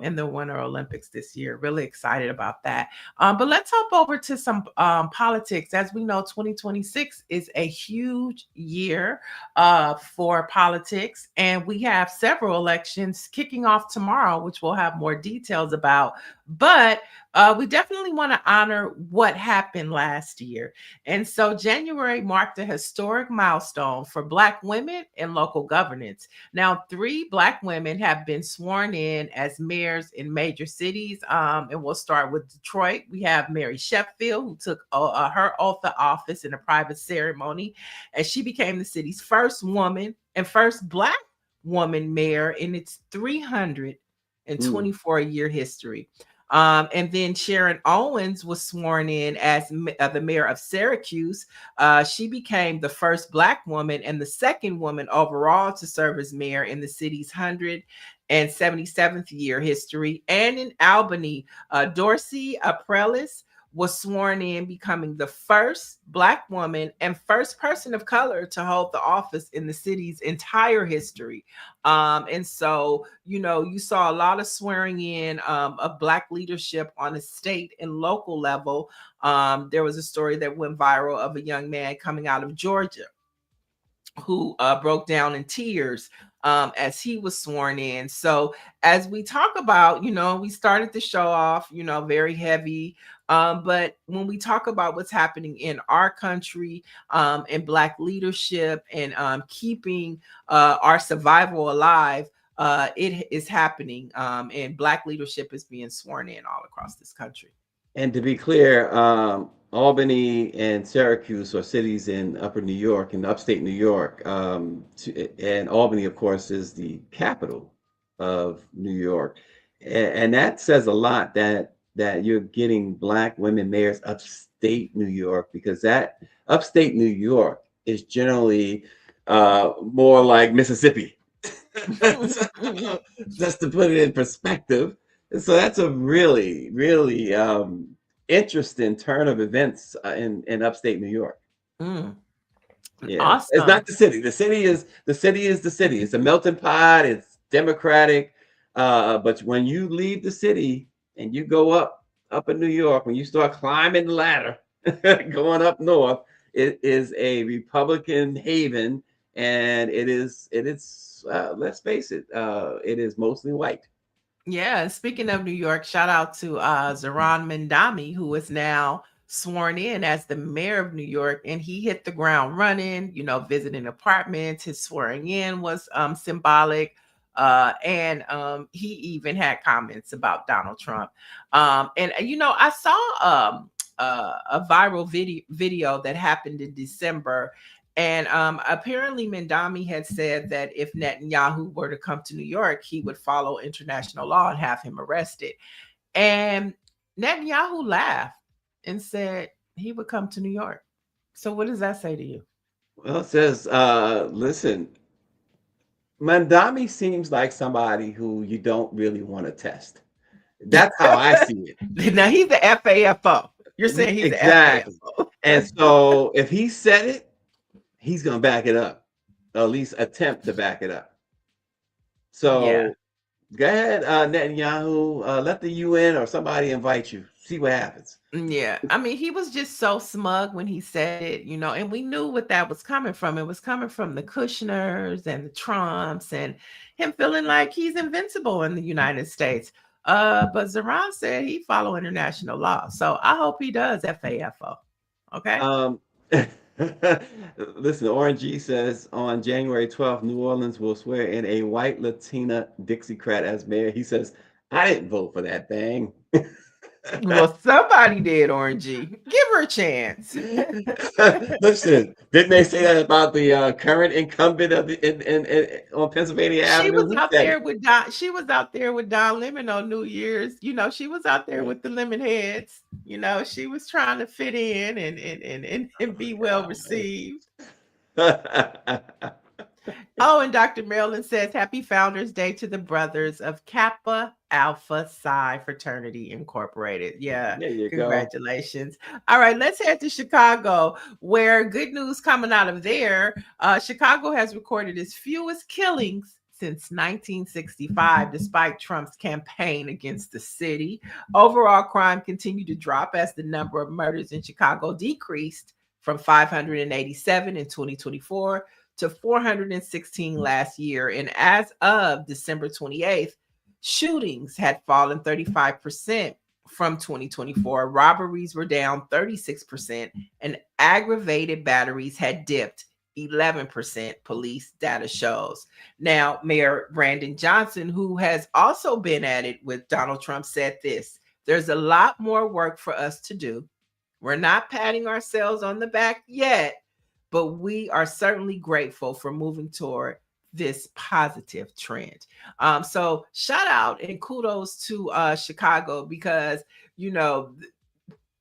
in the Winter Olympics this year. Really excited about that. But let's hop over to some politics. As we know, 2026 is a huge year for politics. And we have several elections kicking off tomorrow, which we'll have more details about. But we definitely want to honor what happened last year. And so January marked a historic milestone for Black women in local governance. Now, 3 Black women have been sworn in as mayors in major cities. And we'll start with Detroit. We have Mary Sheffield, who took her oath of office in a private ceremony, and she became the city's first woman and first Black woman mayor in its 324-year history. And then Sharon Owens was sworn in as the mayor of Syracuse. She became the first Black woman and the second woman overall to serve as mayor in the city's 177th year history. And in Albany, Dorsey Prelis was sworn in, becoming the first Black woman and first person of color to hold the office in the city's entire history. And so, you saw a lot of swearing in of Black leadership on a state and local level. There was a story that went viral of a young man coming out of Georgia who broke down in tears as he was sworn in. So as we talk about, we started the show off, very heavy. But when we talk about what's happening in our country and Black leadership and keeping our survival alive, it is happening. And Black leadership is being sworn in all across this country. And to be clear, Albany and Syracuse are cities in upper New York and upstate New York. And Albany, of course, is the capital of New York. And that says a lot that you're getting Black women mayors upstate New York, because that upstate New York is generally more like Mississippi. Just to put it in perspective. So that's a really, really interesting turn of events in upstate New York. Yeah, Awesome. it's not the city. The city is the city. It's a melting pot. It's democratic. But when you leave the city and you go up in New York, when you start climbing the ladder, going up north, it is a Republican haven, and it is. Let's face it. It is mostly white. Yeah, speaking of New York, shout out to Zohran Mamdani, who is now sworn in as the mayor of New York, and he hit the ground running, visiting apartments. His swearing in was symbolic. And he even had comments about Donald Trump. And I saw a viral video that happened in December. And apparently Mamdani had said that if Netanyahu were to come to New York, he would follow international law and have him arrested. And Netanyahu laughed and said he would come to New York. So what does that say to you? Well, it says, listen, Mamdani seems like somebody who you don't really want to test. That's how I see it. Now he's the FAFO. You're saying he's exactly. the FAFO. And so if he said it, he's going to back it up, or at least attempt to back it up. So Yeah. Go ahead, Netanyahu, let the UN or somebody invite you. See what happens. Yeah. I mean, he was just so smug when he said it, and we knew what that was coming from. It was coming from the Kushners and the Trumps and him feeling like he's invincible in the United States. But Zohran said he follow international law. So I hope he does FAFO. Okay. Listen, Orange G says on January 12th, New Orleans will swear in a white Latina Dixiecrat as mayor. He says, I didn't vote for that thing. Well, somebody did, Orangey. Give her a chance. Listen, didn't they say that about the current incumbent of on Pennsylvania Avenue? She was out there with Don. She was out there with Don Lemon on New Year's. She was out there with the lemon heads. She was trying to fit in and be well received. Oh, and Dr. Marilyn says, Happy Founders Day to the brothers of Kappa Alpha Psi Fraternity Incorporated. Yeah, there you congratulations. Go. All right, let's head to Chicago, where good news coming out of there. Chicago has recorded its fewest killings since 1965, despite Trump's campaign against the city. Overall crime continued to drop as the number of murders in Chicago decreased from 587 in 2024 to 416 last year. And as of December 28th, shootings had fallen 35% from 2024. Robberies were down 36%, and aggravated batteries had dipped 11%, police data shows. Now, Mayor Brandon Johnson, who has also been at it with Donald Trump, said this: there's a lot more work for us to do. We're not patting ourselves on the back yet, but we are certainly grateful for moving toward this positive trend. So shout out and kudos to Chicago, because you know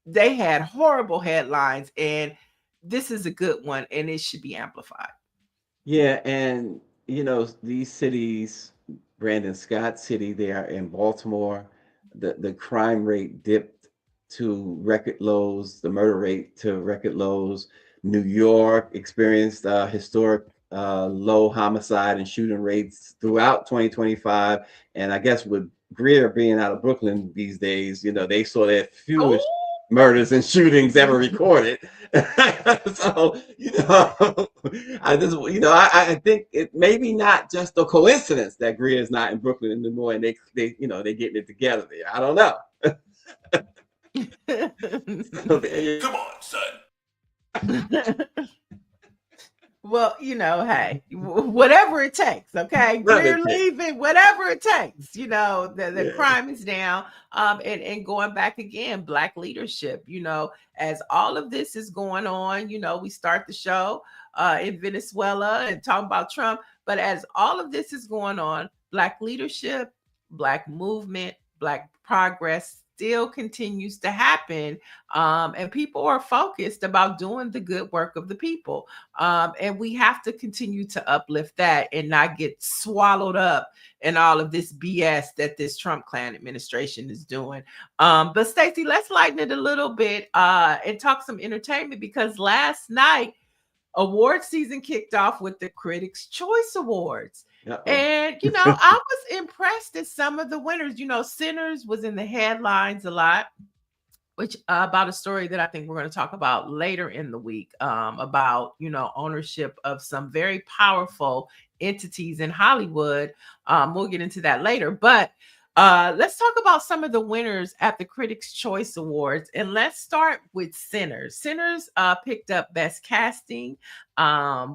they had horrible headlines, and this is a good one, and it should be amplified. Yeah, and these cities, Brandon Scott City there in Baltimore, the crime rate dipped to record lows, the murder rate to record lows. New York experienced historic low homicide and shooting rates throughout 2025. And I guess with Greer being out of Brooklyn these days, they saw their fewest Oh, murders and shootings ever recorded. So, I think it maybe not just a coincidence that Greer is not in Brooklyn anymore, and they getting it together there. I don't know. So Come on, son. well, hey, whatever it takes, okay? whatever Greer it takes. leaving, whatever it takes. The Yeah. crime is down. And going back again, Black leadership. As all of this is going on, we start the show in Venezuela and talking about Trump, but as all of this is going on, Black leadership, Black movement, Black progress still continues to happen, and people are focused about doing the good work of the people. And we have to continue to uplift that and not get swallowed up in all of this BS that this Trump clan administration is doing. But Stacey, let's lighten it a little bit and talk some entertainment, because last night award season kicked off with the Critics' Choice Awards. Uh-oh. And, I was impressed at some of the winners. Sinners was in the headlines a lot, which about a story that I think we're going to talk about later in the week, about ownership of some very powerful entities in Hollywood. We'll get into that later, but let's talk about some of the winners at the Critics' Choice Awards, and let's start with Sinners. Sinners picked up Best Casting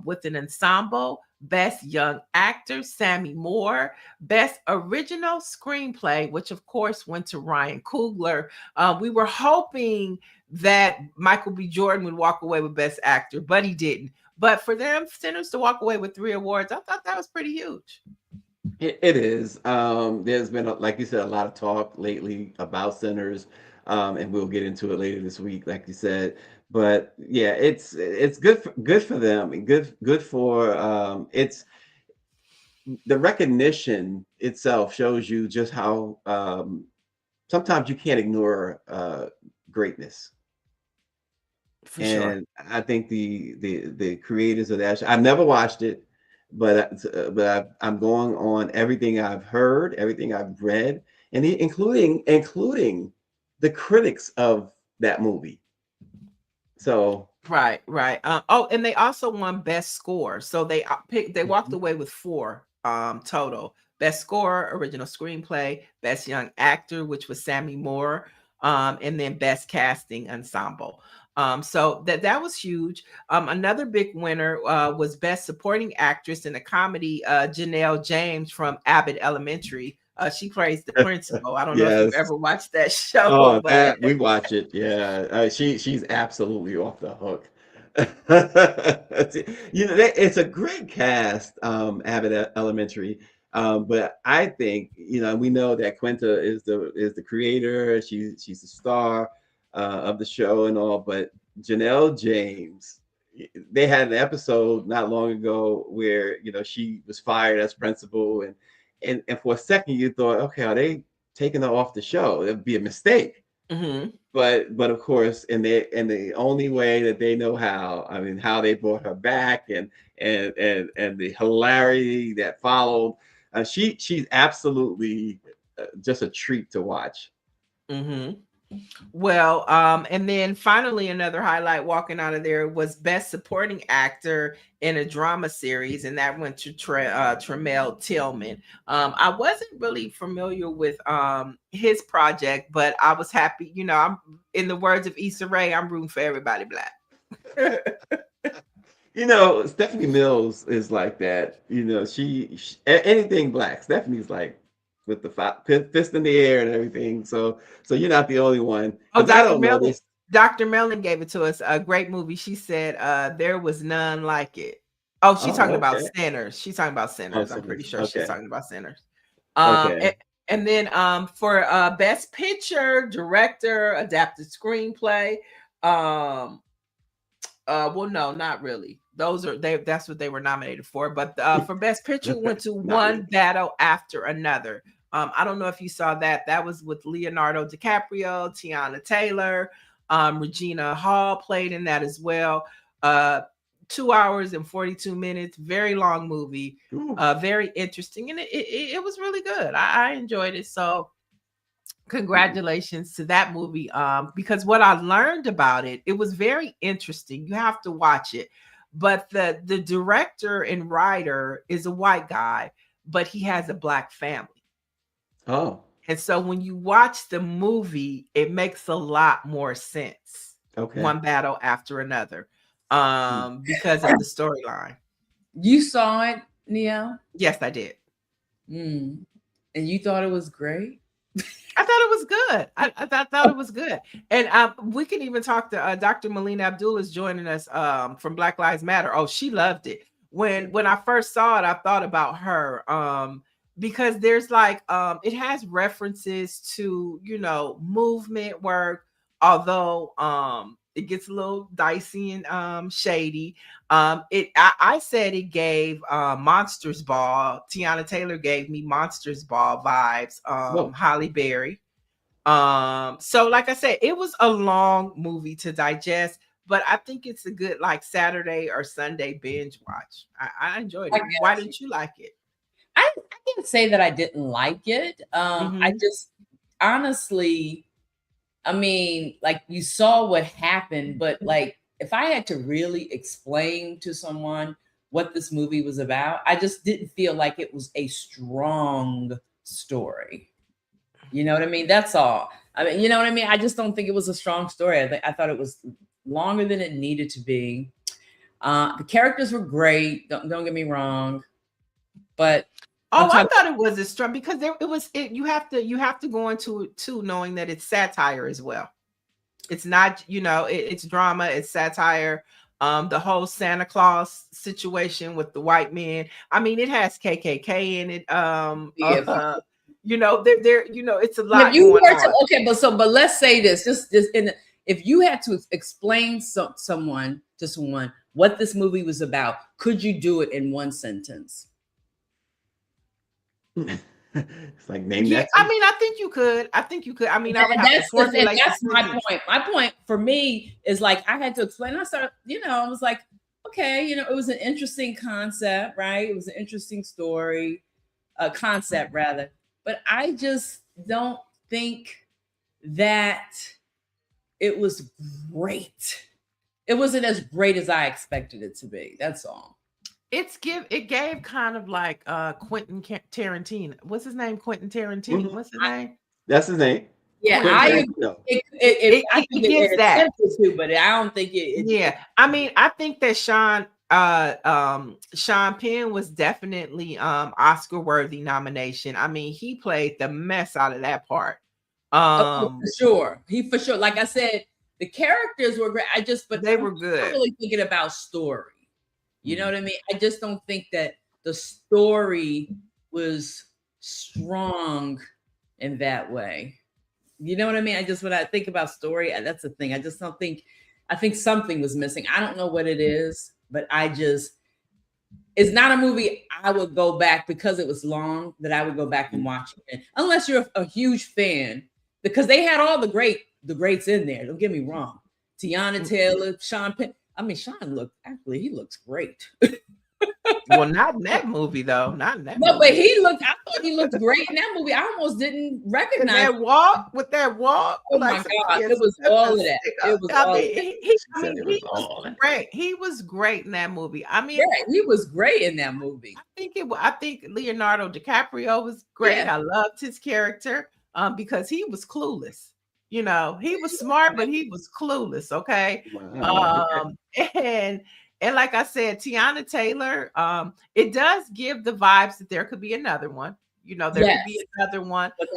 with an ensemble, Best Young Actor, Sammy Moore, Best Original Screenplay, which of course went to Ryan Coogler. We were hoping that Michael B. Jordan would walk away with Best Actor, but he didn't. But for them, Sinners to walk away with 3 awards, I thought that was pretty huge. It is. There's been, like you said, a lot of talk lately about Sinners, and we'll get into it later this week, like you said. But yeah, it's good for them, and good for it's the recognition itself shows you just how sometimes you can't ignore greatness. For sure. And I think the creators of that show, I've never watched it, but I'm going on everything I've heard, everything I've read, and including the critics of that movie. So Right. And they also won Best Score. So they walked away with 4 total. Best Score, Original Screenplay, Best Young Actor, which was Sammy Moore, and then Best Casting Ensemble. So that was huge. Another big winner was Best Supporting Actress in a Comedy, Janelle James from Abbott Elementary. She plays the principal. I don't know if you've yes. ever watched that show. Oh, but we watch it. Yeah, she's absolutely off the hook. It's a great cast, Abbott Elementary. But I think we know that Quinta is the creator. She's the star of the show and all. But Janelle James, they had an episode not long ago where she was fired as principal, and for a second you thought, okay, are they taking her off the show? It would be a mistake. mm-hmm. But of course, in the only way that they know how, I mean, how they brought her back, and the hilarity that followed, she's absolutely just a treat to watch. Mm-hmm. Well, and then finally, another highlight walking out of there was Best Supporting Actor in a Drama Series, and that went to Tremel Tillman. I wasn't really familiar with his project, but I was happy. You know, I'm in the words of Issa Rae, I'm rooting for everybody black. Stephanie Mills is like that. Anything black. Stephanie's like with the fist in the air and everything. So you're not the only one. Oh, 'Cause I Dr. don't know Mellon. this. Dr. Mellon gave it to us. A great movie. She said there was none like it. Oh, she's talking Oh, about okay. Sinners. She's talking about Oh, Sinners. I'm pretty Sinners. sure she's Okay. talking about Sinners. Okay. And then for Best Picture, Director, Adapted Screenplay. Well, no, not really. That's what they were nominated for. But for Best Picture, went to One really. Battle After Another. I don't know if you saw that. That was with Leonardo DiCaprio, Tiana Taylor, Regina Hall played in that as well. 2 hours and 42 minutes, very long movie, very interesting, and it was really good. I enjoyed it. So congratulations to that movie. Because what I learned about it, it was very interesting. You have to watch it. But the director and writer is a white guy, but he has a black family. Oh. And so when you watch the movie, it makes a lot more sense. Okay. One Battle After Another. Because of the storyline. You saw it, Neil? Yes, I did. And you thought it was great? I thought it was good. I thought it was good. And we can even talk to Dr. Melina Abdul is joining us from Black Lives Matter. Oh, she loved it. When I first saw it, I thought about her because there's like it has references to, movement work, although it gets a little dicey and shady. I said it gave Monsters Ball. Tiana Taylor gave me Monsters Ball vibes. Halle Berry. So like I said, it was a long movie to digest, but I think it's a good like Saturday or Sunday binge watch. I enjoyed it. Why didn't you like it? I can't say that I didn't like it. I just honestly, I mean, like you saw what happened, but like if I had to really explain to someone what this movie was about, I just didn't feel like it was a strong story. You know what I mean? That's all. I mean, you know what I mean? I just don't think it was a strong story. I thought it was longer than it needed to be. The characters were great. Don't get me wrong, but I thought it was a strong because you have to go into it too, knowing that it's satire as well. It's not, it's drama, it's satire. The whole Santa Claus situation with the white men. I mean, it has KKK in it. It's a lot going on. But let's say this, if you had to explain to someone what this movie was about, could you do it in one sentence? It's like name that. I mean, I think you could. I mean, that's my point. My point for me is like I had to explain. I started, I was like, okay, it was an interesting concept, right? It was an interesting story, concept rather. But I just don't think that it was great. It wasn't as great as I expected it to be. That's all. It gave kind of like Quentin Tarantino. What's his name? Quentin Tarantino. What's his name? That's his name. Yeah, I think it that too, but I don't think it. Yeah, I mean, I think that Sean Penn was definitely Oscar worthy nomination. I mean, he played the mess out of that part. For sure. Like I said, the characters were great. They were good. I'm really thinking about story. You know what I mean? I just don't think that the story was strong in that way. You know what I mean? When I think about story, that's the thing. I think something was missing. I don't know what it is, but it's not a movie I would go back because it was long that I would go back and watch it. Unless you're a huge fan, because they had all the greats in there. Don't get me wrong. Tiana Taylor, Sean Penn. I mean, he looks great. Well, not in that movie though. Not in that. No, movie. but I thought he looked great in that movie. I almost didn't recognize with that walk. Oh my God, it was all of that. It was all of that. He was great. He was great in that movie. I mean, yeah, he was great in that movie. I think Leonardo DiCaprio was great. Yeah. I loved his character because he was clueless. You know, he was smart, but he was clueless. Okay. Wow. And like I said, Tiana Taylor, it does give the vibes that there could be another one. You know, there could be another one. But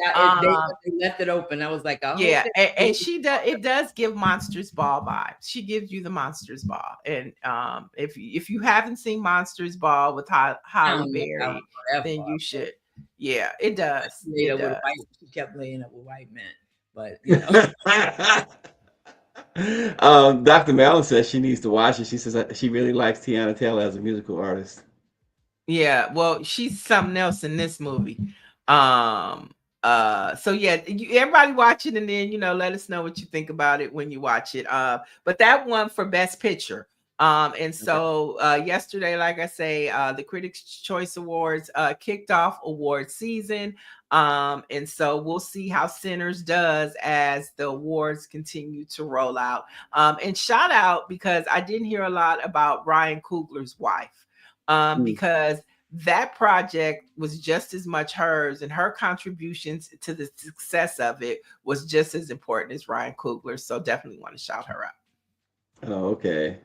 they left it open. I was like, oh yeah, and she does. It does give Monsters Ball vibes. She gives you the Monsters Ball, and if you haven't seen Monsters Ball with Halle Berry, then you should. Yeah, it does. She kept laying up with white men, but you know. Dr. Mellon says she needs to watch it. She says she really likes Tiana Taylor as a musical artist. Yeah, well, she's something else in this movie. So yeah, everybody watch it, and then let us know what you think about it when you watch it. But that one for Best Picture. And so yesterday, like I say, the Critics' Choice Awards kicked off award season. And so we'll see how Sinners does as the awards continue to roll out. And shout out, because I didn't hear a lot about Ryan Coogler's wife. Because that project was just as much hers, and her contributions to the success of it was just as important as Ryan Coogler. So definitely want to shout her out. Oh, okay.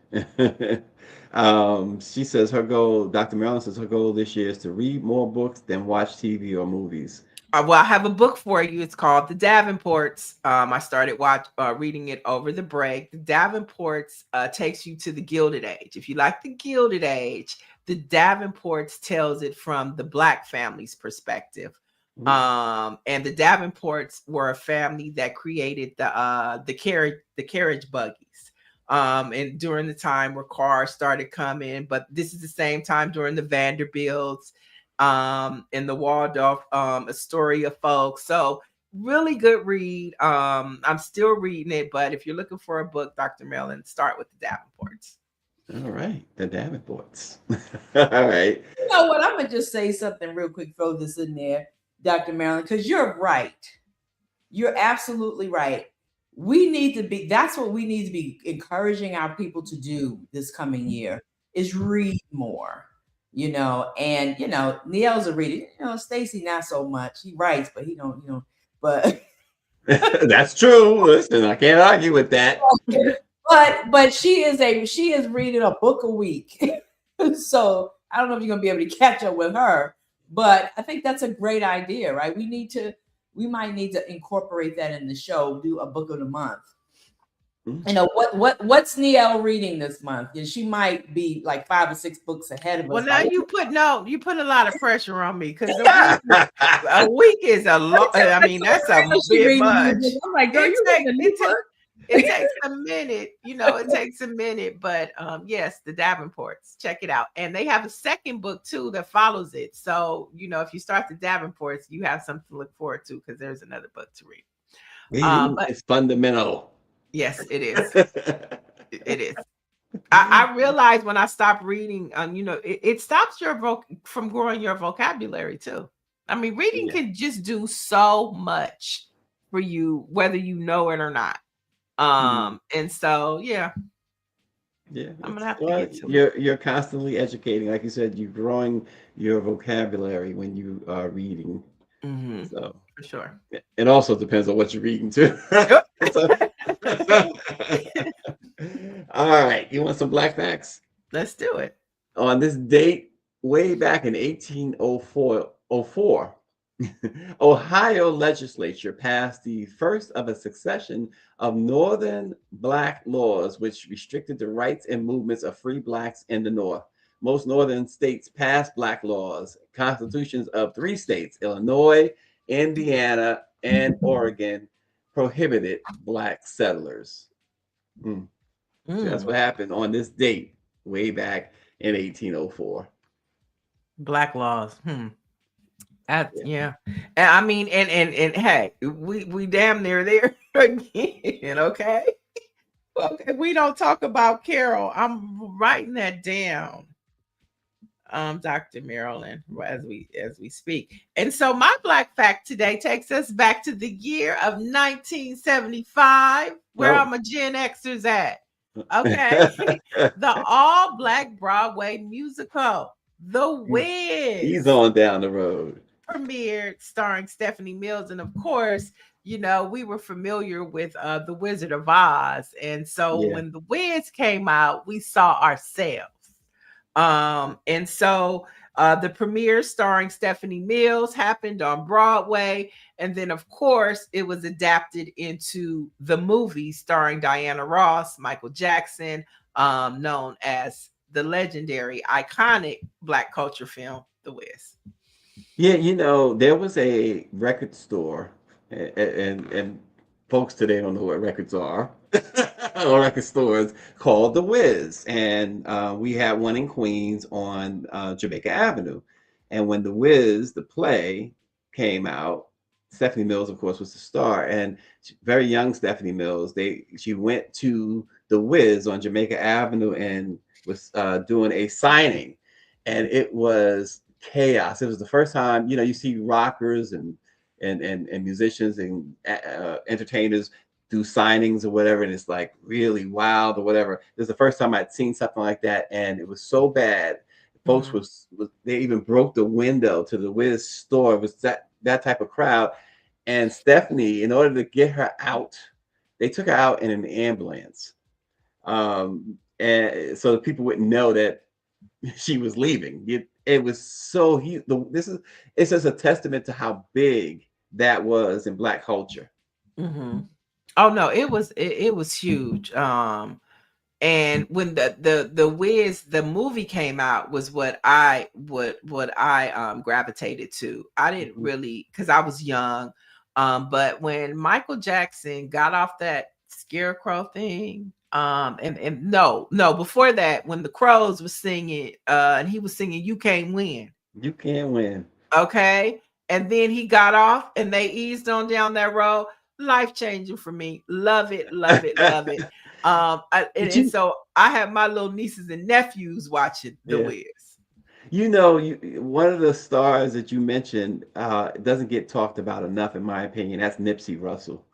She says her goal, Dr. Marilyn says her goal this year is to read more books than watch TV or movies. Well, I have a book for you. It's called The Davenports. I started reading it over the break. The Davenports takes you to the Gilded Age. If you like the Gilded Age, The Davenports tells it from the Black family's perspective. And the Davenports were a family that created the carriage buggies. And during the time where cars started coming, but this is the same time during the Vanderbilts. In the Waldorf, Astoria folks. So really good read. I'm still reading it, but if you're looking for a book, Dr. Mellon, start with The Davenports. All right, The Davenports. All right. You know what? I'm gonna just say something real quick. Throw this in there, Dr. Marilyn, because you're right. You're absolutely right. That's what we need to be encouraging our people to do this coming year, is read more. And Neil's a reader. Stacy not so much. He writes, but he don't. But that's true. Listen, I can't argue with that. But she is reading a book a week. So I don't know if you're gonna be able to catch up with her. But I think that's a great idea, right? We might need to incorporate that in the show. Do a book of the month. What's Neil reading this month? And she might be like 5 or 6 books ahead of us. Well, now you put a lot of pressure on me, because a week is a lot. I mean, that's a bit much. I'm like, girl, it takes a minute. It takes a minute. But yes, The Davenports, check it out. And they have a second book too that follows it. So if you start The Davenports, you have something to look forward to, because there's another book to read. It's fundamental. Yes, it is. It is. I realized when I stopped reading, it stops from growing your vocabulary too. I mean, reading can just do so much for you, whether you know it or not. And so, yeah, I'm gonna have to get to it. You're constantly educating, like you said. You're growing your vocabulary when you are reading. So for sure. It also depends on what you're reading too. All right, you want some Black facts? Let's do it. On this date, way back in 1804, Ohio legislature passed the first of a succession of Northern Black laws which restricted the rights and movements of free Blacks in the North. Most Northern states passed Black laws. Constitutions of 3 states, Illinois, Indiana, and Oregon, prohibited Black settlers. So that's what happened on this date way back in 1804. Black laws. Yeah. And I mean, and hey, we damn near there again. Okay. We don't talk about Carol. I'm writing that down. Dr. Marilyn, as we speak. And so my Black Fact today takes us back to the year of 1975, where Oh. are my Gen Xers at? Okay. The all Black Broadway musical, The He's Wiz, on down the road. premiered starring Stephanie Mills. And of course, you know, we were familiar with The Wizard of Oz. And so Yeah. when The Wiz came out, we saw ourselves. And so the premiere starring Stephanie Mills happened on Broadway. And then, of course, it was adapted into the movie starring Diana Ross, Michael Jackson, known as the legendary, iconic Black culture film, The Wiz. Yeah, you know, there was a record store, and folks today don't know what records are, or record stores called The Wiz, and we had one in Queens on Jamaica Avenue. And when The Wiz, the play, came out, Stephanie Mills, of course, was the star, and very young Stephanie Mills. She went to The Wiz on Jamaica Avenue and was doing a signing, and it was chaos. It was the first time, you know, you see rockers and musicians and entertainers do signings or whatever, and it's like really wild or whatever. It was the first time I'd seen something like that, and it was so bad. Folks was they even broke the window to the Wiz store. It was that type of crowd. And Stephanie, in order to get her out, they took her out in an ambulance, and so people wouldn't know that she was leaving. It was so huge. It's just a testament to how big that was in Black culture. Mm-hmm. Oh no, it was huge. And when the Wiz the movie came out was what I gravitated to. I didn't really, because I was young. But when Michael Jackson got off that scarecrow thing, and no, before that, when the Crows was singing, and he was singing "You Can't Win," You can't win. okay, and then he got off, and they eased on down that road. Life changing for me. Love it, love it, love it. And so I have my little nieces and nephews watching The Wiz. You know, one of the stars that you mentioned doesn't get talked about enough, in my opinion. That's Nipsey Russell.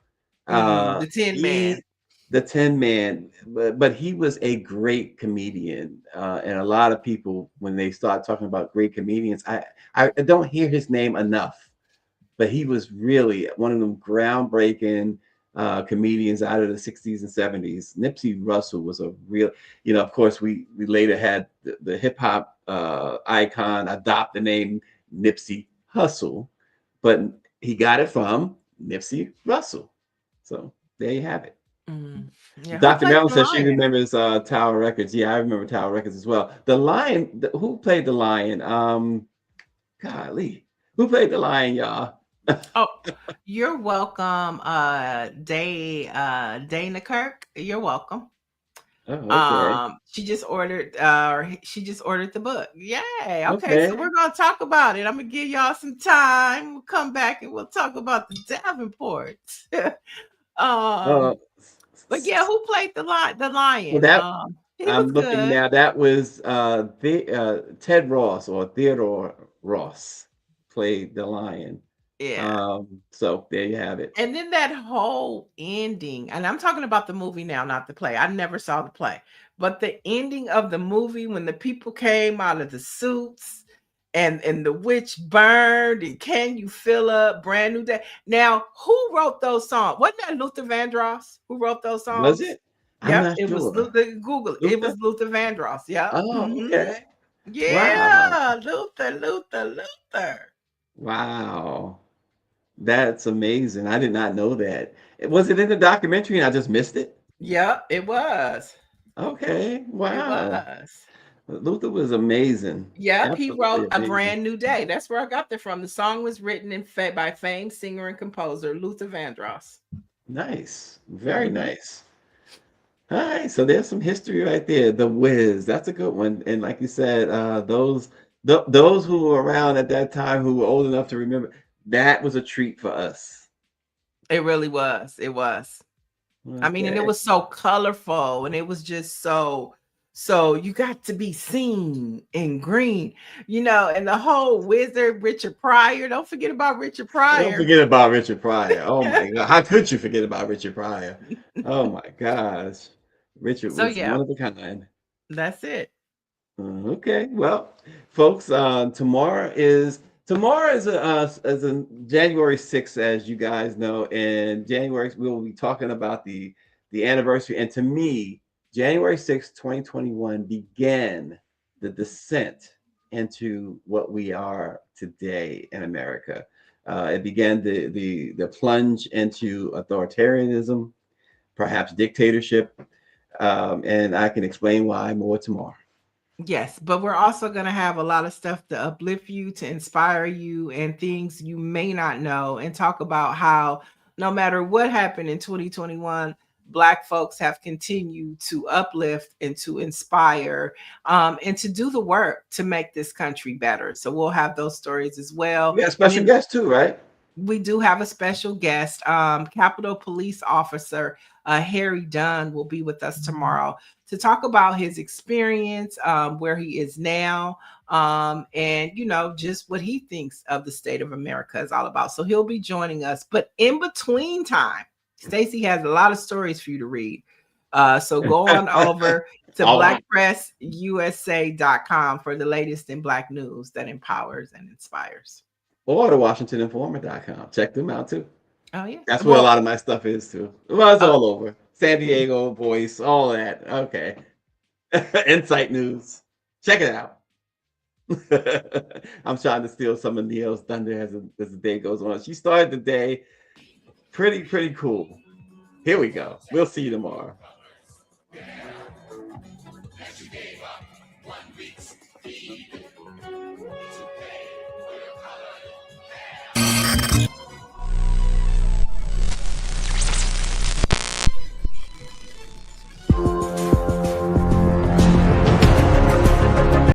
The Tin Man. The Tin Man, but he was a great comedian, and a lot of people, when they start talking about great comedians, I don't hear his name enough. But he was really one of them groundbreaking comedians out of the 60s and 70s. Nipsey Russell was a real, you know, of course, we later had the hip hop icon adopt the name Nipsey Hussle, but he got it from Nipsey Russell. So there you have it. Yeah, Dr. Mellon says she remembers Tower Records. Yeah, I remember Tower Records as well. The Lion, who played the Lion? Golly, who played the Lion, y'all? Oh, you're welcome, Dana Kirk. You're welcome. Oh, okay. She just ordered the book. Yay. Okay, so we're gonna talk about it. I'm gonna give y'all some time. We'll come back and we'll talk about the Davenport. But yeah, who played the lion? Well, he I'm was looking good. now. That was Ted Ross, or Theodore Ross played the lion. Yeah. So there you have it. And then that whole ending, and I'm talking about the movie now, not the play. I never saw the play, but the ending of the movie when the people came out of the suits and the witch burned and Can You Feel a Brand New Day. Now, who wrote those songs? Wasn't that Luther Vandross who wrote those songs? Was it? Yep, it was Luther. Google it. It was Luther Vandross. Yeah. Oh, okay. Yeah, wow. Luther. Wow. That's amazing. I did not know that. Was it in the documentary and I just missed it? Yep, it was. Okay. Wow. It was. Luther was amazing. Yep, he wrote A Brand New Day. That's where I got that from. The song was written by famed singer and composer Luther Vandross. Nice. Very nice. All right. So there's some history right there. The Wiz. That's a good one. And like you said, those who were around at that time who were old enough to remember, that was a treat for us. It really was. It was. Okay. I mean, and it was so colorful and it was just so So you got to be seen in green, and the whole wizard, Richard Pryor. Don't forget about Richard Pryor. Don't forget about Richard Pryor. Oh my God. How could you forget about Richard Pryor? Oh my gosh. Richard So was yeah, one of a kind. that's it. Okay, well, folks, tomorrow is a January 6th, as you guys know, and January we will be talking about the anniversary. And to me, January 6th, 2021 began the descent into what we are today in America. It began the plunge into authoritarianism, perhaps dictatorship, and I can explain why more tomorrow. Yes, but we're also going to have a lot of stuff to uplift you, to inspire you, and things you may not know, and talk about how no matter what happened in 2021, Black folks have continued to uplift and to inspire, and to do the work to make this country better. So we'll have those stories as well. We got special guests too, right? We do have a special guest. Capitol Police Officer Harry Dunn will be with us tomorrow to talk about his experience, where he is now, and just what he thinks of the state of America is all about. So he'll be joining us. But in between time, Stacey has a lot of stories for you to read. So go on over to blackpressusa.com for the latest in Black news that empowers and inspires. Or the WashingtonInformer.com. Check them out too. Oh yeah, That's where a lot of my stuff is too. Well, it's all over. San Diego, Voice, all that. Okay. Insight News. Check it out. I'm trying to steal some of Neil's thunder as the day goes on. She started the day pretty cool. Here we go. We'll see you tomorrow.